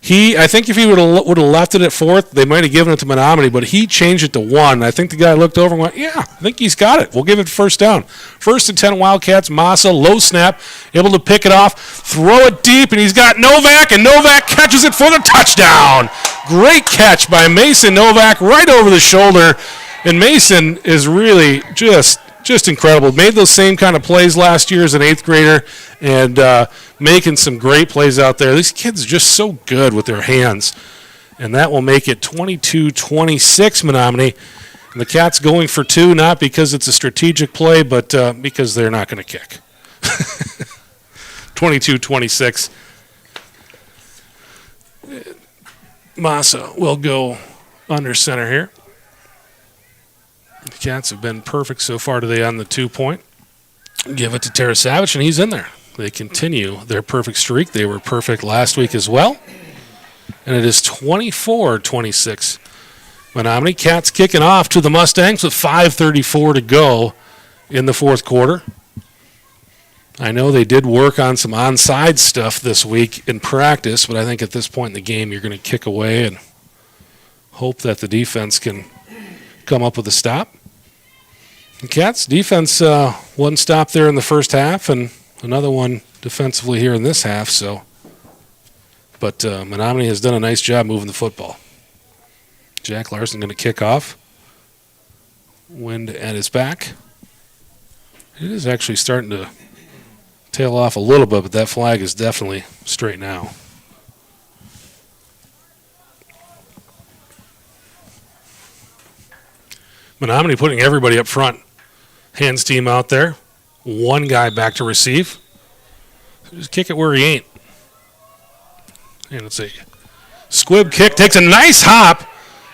I think if he would have left it at 4th, they might have given it to Menomonie, but he changed it to 1. I think the guy looked over and went, yeah, I think he's got it. We'll give it first down. 1st and 10 Wildcats. Massa, low snap, able to pick it off, throw it deep, and he's got Novak, and Novak catches it for the touchdown. Great catch by Mason Novak right over the shoulder, and Mason is really just incredible. Made those same kind of plays last year as an 8th grader, and making some great plays out there. These kids are just so good with their hands. And that will make it 22-26 Menomonie. And the Cats going for 2, not because it's a strategic play, but because they're not going to kick. 22-26. Massa will go under center here. The Cats have been perfect so far today on the 2-point. Give it to Tarasavich, and he's in there. They continue their perfect streak. They were perfect last week as well. And it is 24-26. Menomonie. Cats kicking off to the Mustangs with 5:34 to go in the 4th quarter. I know they did work on some onside stuff this week in practice, but I think at this point in the game you're going to kick away and hope that the defense can come up with a stop. The Cats defense, one stop there in the first half and another one defensively here in this half. But Menomonie has done a nice job moving the football. Jack Larson going to kick off. Wind at his back. It is actually starting to tail off a little bit, but that flag is definitely straight now. Menomonie putting everybody up front. Hands team out there. One guy back to receive. Just kick it where he ain't. And it's a squib kick. Takes a nice hop.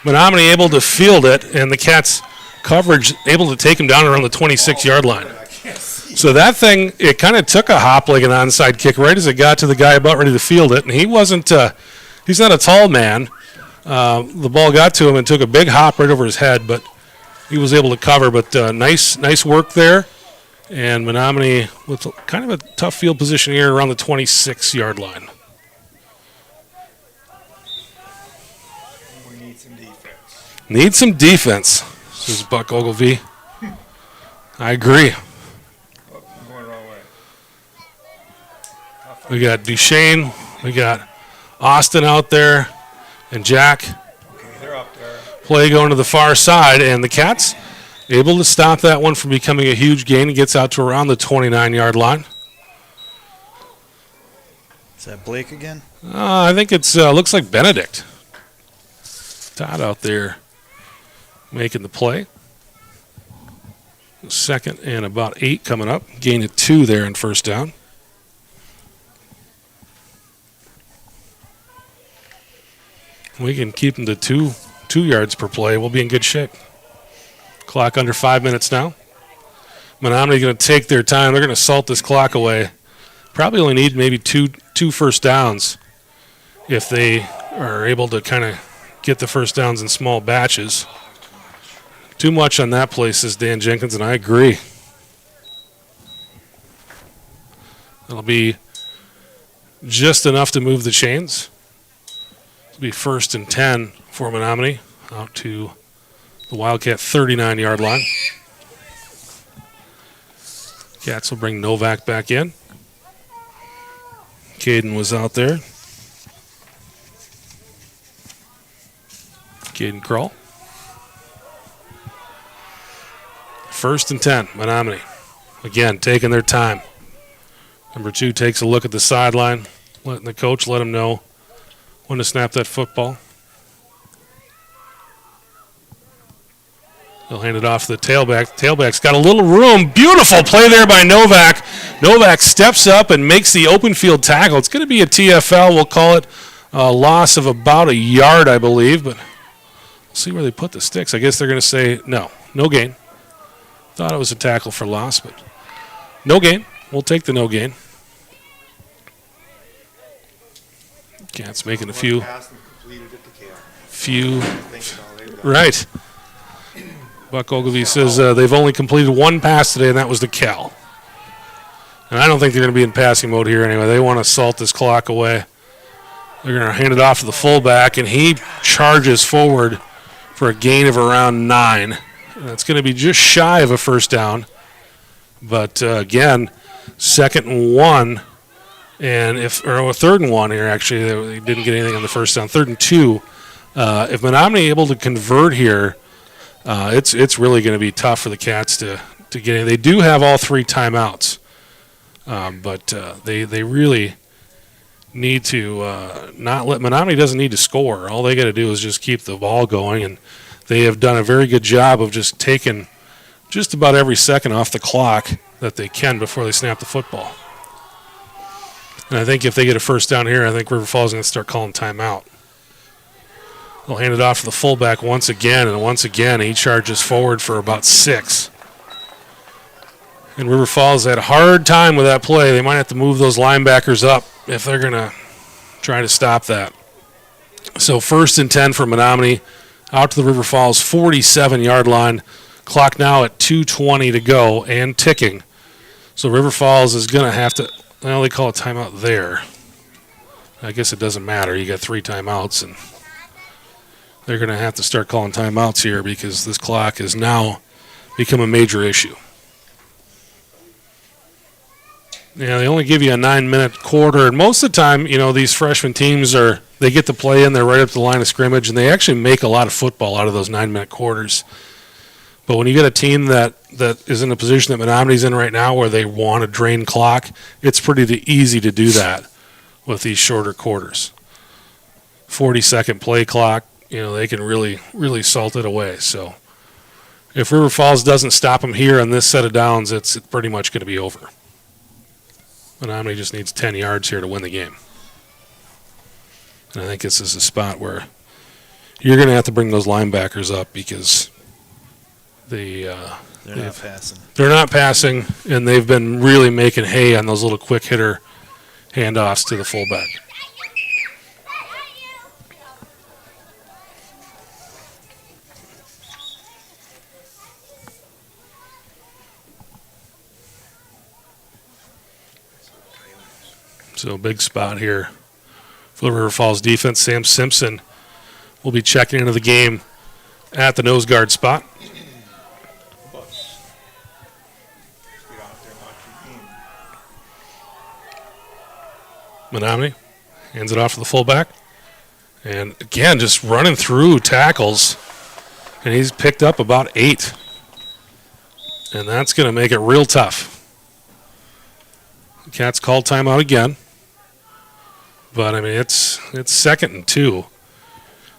Menomonie able to field it, and the Cats coverage able to take him down around the 26-yard line. So that thing, it kind of took a hop like an onside kick right as it got to the guy about ready to field it. And he wasn't, he's not a tall man. The ball got to him and took a big hop right over his head, but he was able to cover. But nice work there. And Menomonie with kind of a tough field position here around the 26-yard line. We need some defense. Need some defense, says Buck Ogilvie. I agree. Oh, I'm going the wrong way. We got Duchesne, we got Austin out there, and Jack. Okay, they're up there. Play going to the far side, and the Cats able to stop that one from becoming a huge gain. It gets out to around the 29-yard line. Is that Blake again? I think it's looks like Benedict. Todd out there making the play. 2nd and about 8 coming up. Gain of 2 there in first down. We can keep them to 2 yards per play. We'll be in good shape. Clock under 5 minutes now. Menomonie going to take their time. They're going to salt this clock away. Probably only need maybe two first downs if they are able to kind of get the first downs in small batches. Too much on that play, says Dan Jenkins, and I agree. It'll be just enough to move the chains. It'll be 1st and 10 for Menomonie out to the Wildcat 39-yard line. Cats will bring Novak back in. Caden was out there. Caden Kroll. 1st and 10, Menomonie. Again, taking their time. Number 2 takes a look at the sideline, letting the coach let him know when to snap that football. He'll hand it off to the tailback. The tailback's got a little room. Beautiful play there by Novak. Novak steps up and makes the open field tackle. It's going to be a TFL. We'll call it a loss of about a yard, I believe. But we'll see where they put the sticks. I guess they're going to say no gain. Thought it was a tackle for loss, but no gain. We'll take the no gain. Cats making a few. Right. Buck Ogilvie says they've only completed one pass today, and that was to Cal. And I don't think they're going to be in passing mode here anyway. They want to salt this clock away They're going to hand it off to the fullback, and he charges forward for a gain of around 9. That's going to be just shy of a first down. But, again, 2nd and 1, and or 3rd and 1 here, actually. They didn't get anything on the first down. 3rd and 2. If Menomonie able to convert here, it's really going to be tough for the Cats to get in. They do have all 3 timeouts, but they really need to not let Menomonie doesn't need to score. All they got to do is just keep the ball going, and they have done a very good job of just taking just about every second off the clock that they can before they snap the football. And I think if they get a first down here, I think River Falls is going to start calling timeout. They'll hand it off to the fullback once again, and once again he charges forward for about 6. And River Falls had a hard time with that play. They might have to move those linebackers up if they're going to try to stop that. So 1st and 10 for Menomonie, out to the River Falls 47-yard line. Clock now at 2:20 to go and ticking. So River Falls is going to have to, well, they call a timeout there. I guess it doesn't matter. You got 3 timeouts, and they're going to have to start calling timeouts here because this clock has now become a major issue. Yeah, they only give you a 9-minute quarter, and most of the time, these freshman teams they get to play in, they're right up to the line of scrimmage, and they actually make a lot of football out of those 9-minute quarters. But when you get a team that is in a position that Menomonie's in right now where they want to drain clock, it's pretty easy to do that with these shorter quarters. 40-second play clock, they can really, really salt it away. So if River Falls doesn't stop them here on this set of downs, it's pretty much going to be over. Menomonie just needs 10 yards here to win the game. And I think this is a spot where you're going to have to bring those linebackers up because they're not passing. They're not passing, and they've been really making hay on those little quick hitter handoffs to the fullback. So big spot here for the River Falls defense. Sam Simpson will be checking into the game at the nose guard spot. Menomonie hands it off to the fullback. And again, just running through tackles. And he's picked up about 8. And that's going to make it real tough. The Cats called timeout again. But, it's 2nd and 2.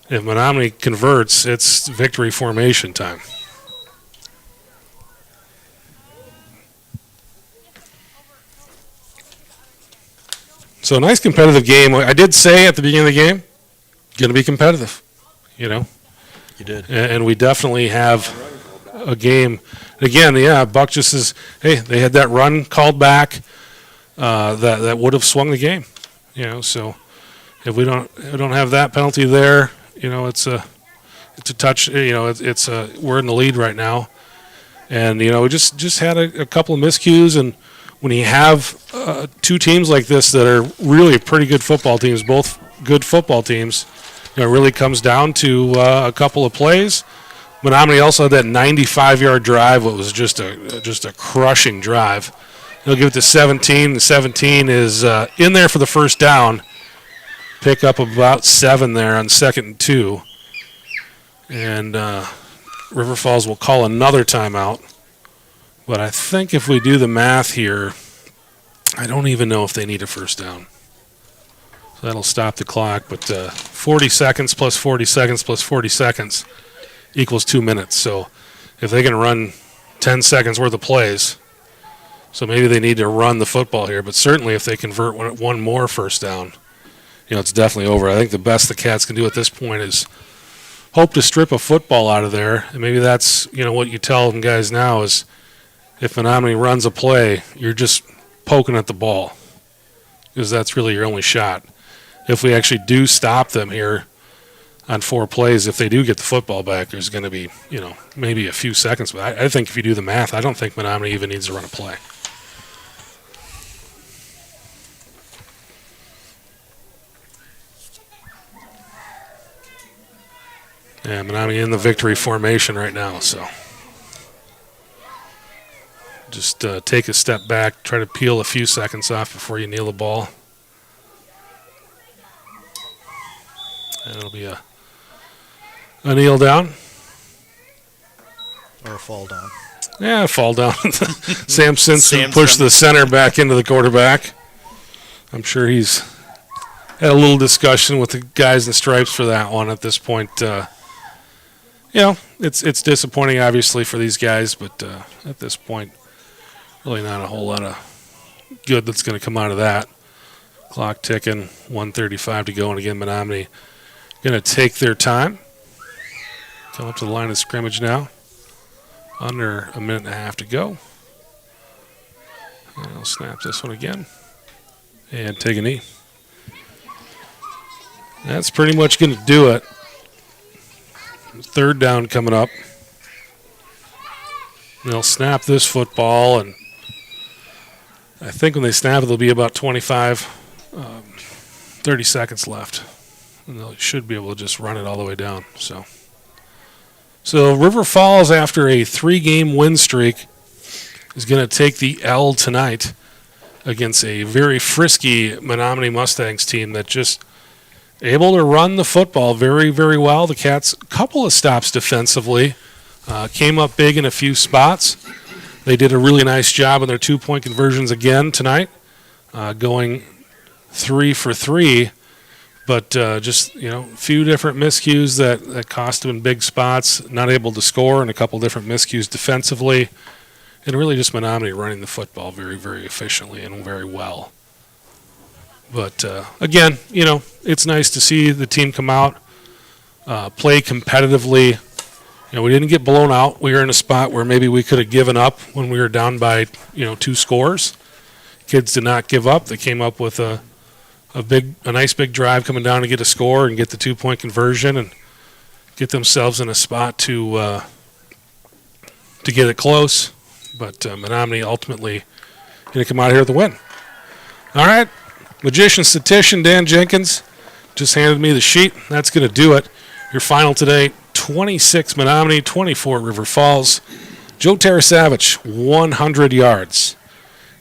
If Menomonie converts, it's victory formation time. So a nice competitive game. I did say at the beginning of the game, going to be competitive, You did. And we definitely have a game. Again, Buck just says, hey, they had that run called back that would have swung the game. So if we don't have that penalty there, it's a touch. We're in the lead right now, and we just had a couple of miscues. And when you have 2 teams like this that are really pretty good football teams, both good football teams, it really comes down to a couple of plays. Menomonie also had that 95-yard drive. It was just a crushing drive. They'll give it to 17. The 17 is in there for the first down. Pick up about 7 there on 2nd and 2. And River Falls will call another timeout. But I think if we do the math here, I don't even know if they need a first down. So that'll stop the clock. But 40 seconds plus 40 seconds plus 40 seconds equals 2 minutes. So if they can run 10 seconds worth of plays, so maybe they need to run the football here. But certainly if they convert one more first down, it's definitely over. I think the best the Cats can do at this point is hope to strip a football out of there. And maybe that's, what you tell them guys now is if Menomonie runs a play, you're just poking at the ball because that's really your only shot. If we actually do stop them here on 4 plays, if they do get the football back, there's going to be, maybe a few seconds. But I think if you do the math, I don't think Menomonie even needs to run a play. Yeah, Menomonie in the victory formation right now, so just take a step back, try to peel a few seconds off before you kneel the ball. And it'll be a kneel down. Or a fall down. Yeah, fall down. Sam Simpson pushed the center back into the quarterback. I'm sure he's had a little discussion with the guys in stripes for that one at this point. It's disappointing, obviously, for these guys, but at this point, really not a whole lot of good that's going to come out of that. Clock ticking, 1:35 to go, and again, Menomonie going to take their time. Come up to the line of scrimmage now. Under a minute and a half to go. And I'll snap this one again. And take a knee. That's pretty much going to do it. Third down coming up. They'll snap this football, and I think when they snap it, there'll be about 30 seconds left. And they should be able to just run it all the way down. So River Falls, after a 3-game win streak, is going to take the L tonight against a very frisky Menomonie Mustangs team that just able to run the football very, very well. The Cats, a couple of stops defensively, came up big in a few spots. They did a really nice job on their 2-point conversions again tonight, going 3 for 3. But just, a few different miscues that cost them in big spots, not able to score, and a couple different miscues defensively. And really just Menomonie running the football very, very efficiently and very well. But, again, it's nice to see the team come out, play competitively. We didn't get blown out. We were in a spot where maybe we could have given up when we were down by, 2 scores. Kids did not give up. They came up with a nice big drive coming down to get a score and get the 2-point conversion and get themselves in a spot to get it close. But Menomonie ultimately going to come out here with a win. All right, magician statistician Dan Jenkins just handed me the sheet. That's going to do it. Your final today: 26 Menomonie, 24 River Falls. Joe Tarasavage, 100 yards.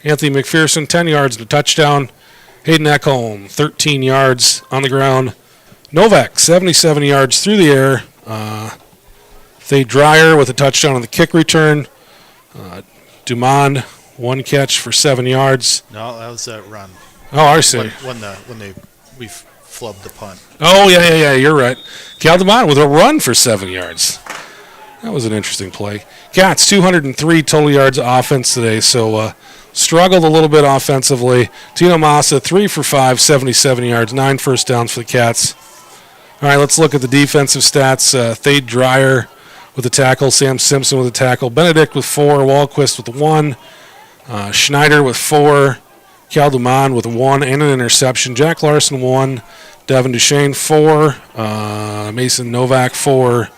Anthony McPherson, 10 yards and a touchdown. Hayden Ekholm, 13 yards on the ground. Novak, 77 yards through the air. Thade Dreyer with a touchdown on the kick return. Dumond, 1 catch for 7 yards. No, that was that run. Oh, I see. We flubbed the punt. Oh, yeah, you're right. Cal Dumond with a run for 7 yards. That was an interesting play. Cats, 203 total yards of offense today, so struggled a little bit offensively. Tino Massa, 3 for 5, 77 yards, 9 first downs for the Cats. All right, let's look at the defensive stats. Thade Dreyer with a tackle, Sam Simpson with a tackle, Benedict with 4, Wahlquist with 1, Schneider with 4, Cal Dumond with 1 and an interception, Jack Larson 1, Devin Duchesne 4, Mason Novak 4.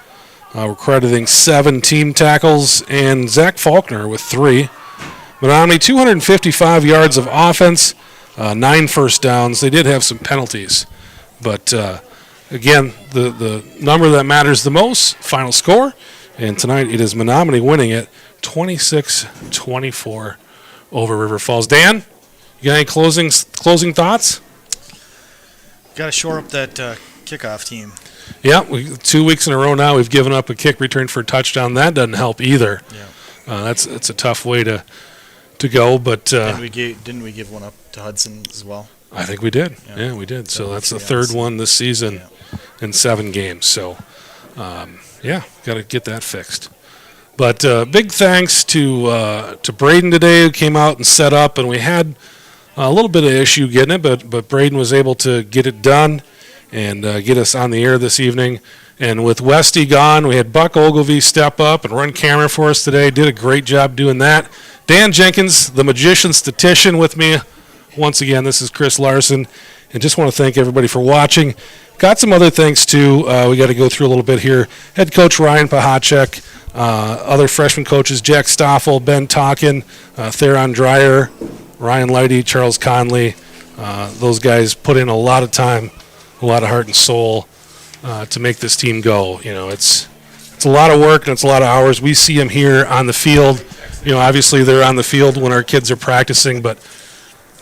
We're crediting 7 team tackles, and Zach Faulkner with 3. Menomonie, 255 yards of offense, 9 first downs. They did have some penalties. But, again, the number that matters the most, final score. And tonight it is Menomonie winning it 26-24 over River Falls. Dan, you got any closing thoughts? Got to shore up that kickoff team. Yeah, 2 weeks in a row now we've given up a kick return for a touchdown. That doesn't help either. Yeah. That's a tough way to go, but didn't we give one up to Hudson as well? I think we did. Yeah, we did. So that's the 3rd one this season in 7 games. So, got to get that fixed. But big thanks to Braden today, who came out and set up, and we had a little bit of issue getting it, but Braden was able to get it done and get us on the air this evening. And with Westy gone, we had Buck Ogilvie step up and run camera for us today. Did a great job doing that. Dan Jenkins, the magician statistician, with me once again. This is Chris Larson, and just want to thank everybody for watching. Got some other things, too. We got to go through a little bit here. Head coach Ryan Pahacek, other freshman coaches, Jack Stoffel, Ben Talkin, Theron Dreyer, Ryan Lighty, Charles Conley. Those guys put in a lot of time, a lot of heart and soul to make this team go. It's a lot of work and it's a lot of hours. We see them here on the field. Obviously they're on the field when our kids are practicing, but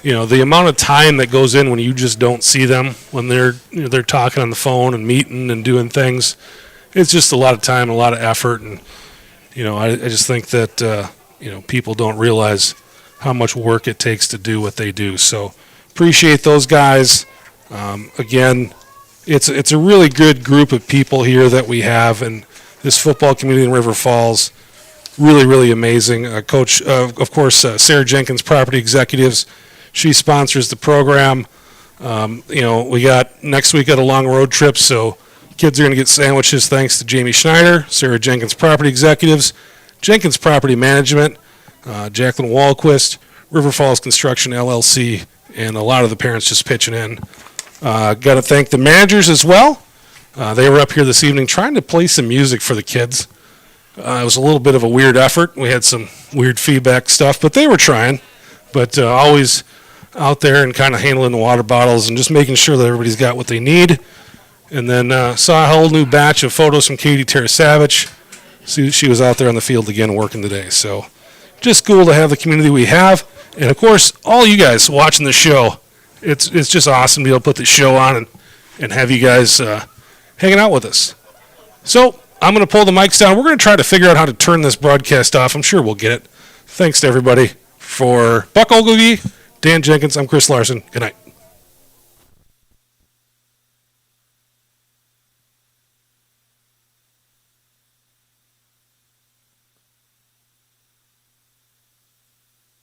the amount of time that goes in when you just don't see them, when they're talking on the phone and meeting and doing things, it's just a lot of time, a lot of effort, and I just think that people don't realize how much work it takes to do what they do. So appreciate those guys. Again, it's a really good group of people here that we have, and this football community in River Falls, really, really amazing. Coach, of course, Sarah Jenkins, Property Executives, she sponsors the program. We got next week at a long road trip, so kids are going to get sandwiches thanks to Jamie Schneider, Sarah Jenkins Property Executives, Jenkins Property Management, Jacqueline Walquist, River Falls Construction LLC, and a lot of the parents just pitching in. Got to thank the managers as well. They were up here this evening trying to play some music for the kids. It was a little bit of a weird effort. We had some weird feedback stuff, but they were trying. But always out there and kind of handling the water bottles and just making sure that everybody's got what they need. And then saw a whole new batch of photos from Katie Tarasavich. She was out there on the field again working today. So just cool to have the community we have. And, of course, all you guys watching the show, it's just awesome to be able to put the show on and have you guys hanging out with us. So I'm going to pull the mics down. We're going to try to figure out how to turn this broadcast off. I'm sure we'll get it. Thanks to everybody. For Buck Ogilvie, Dan Jenkins, I'm Chris Larson. Good night.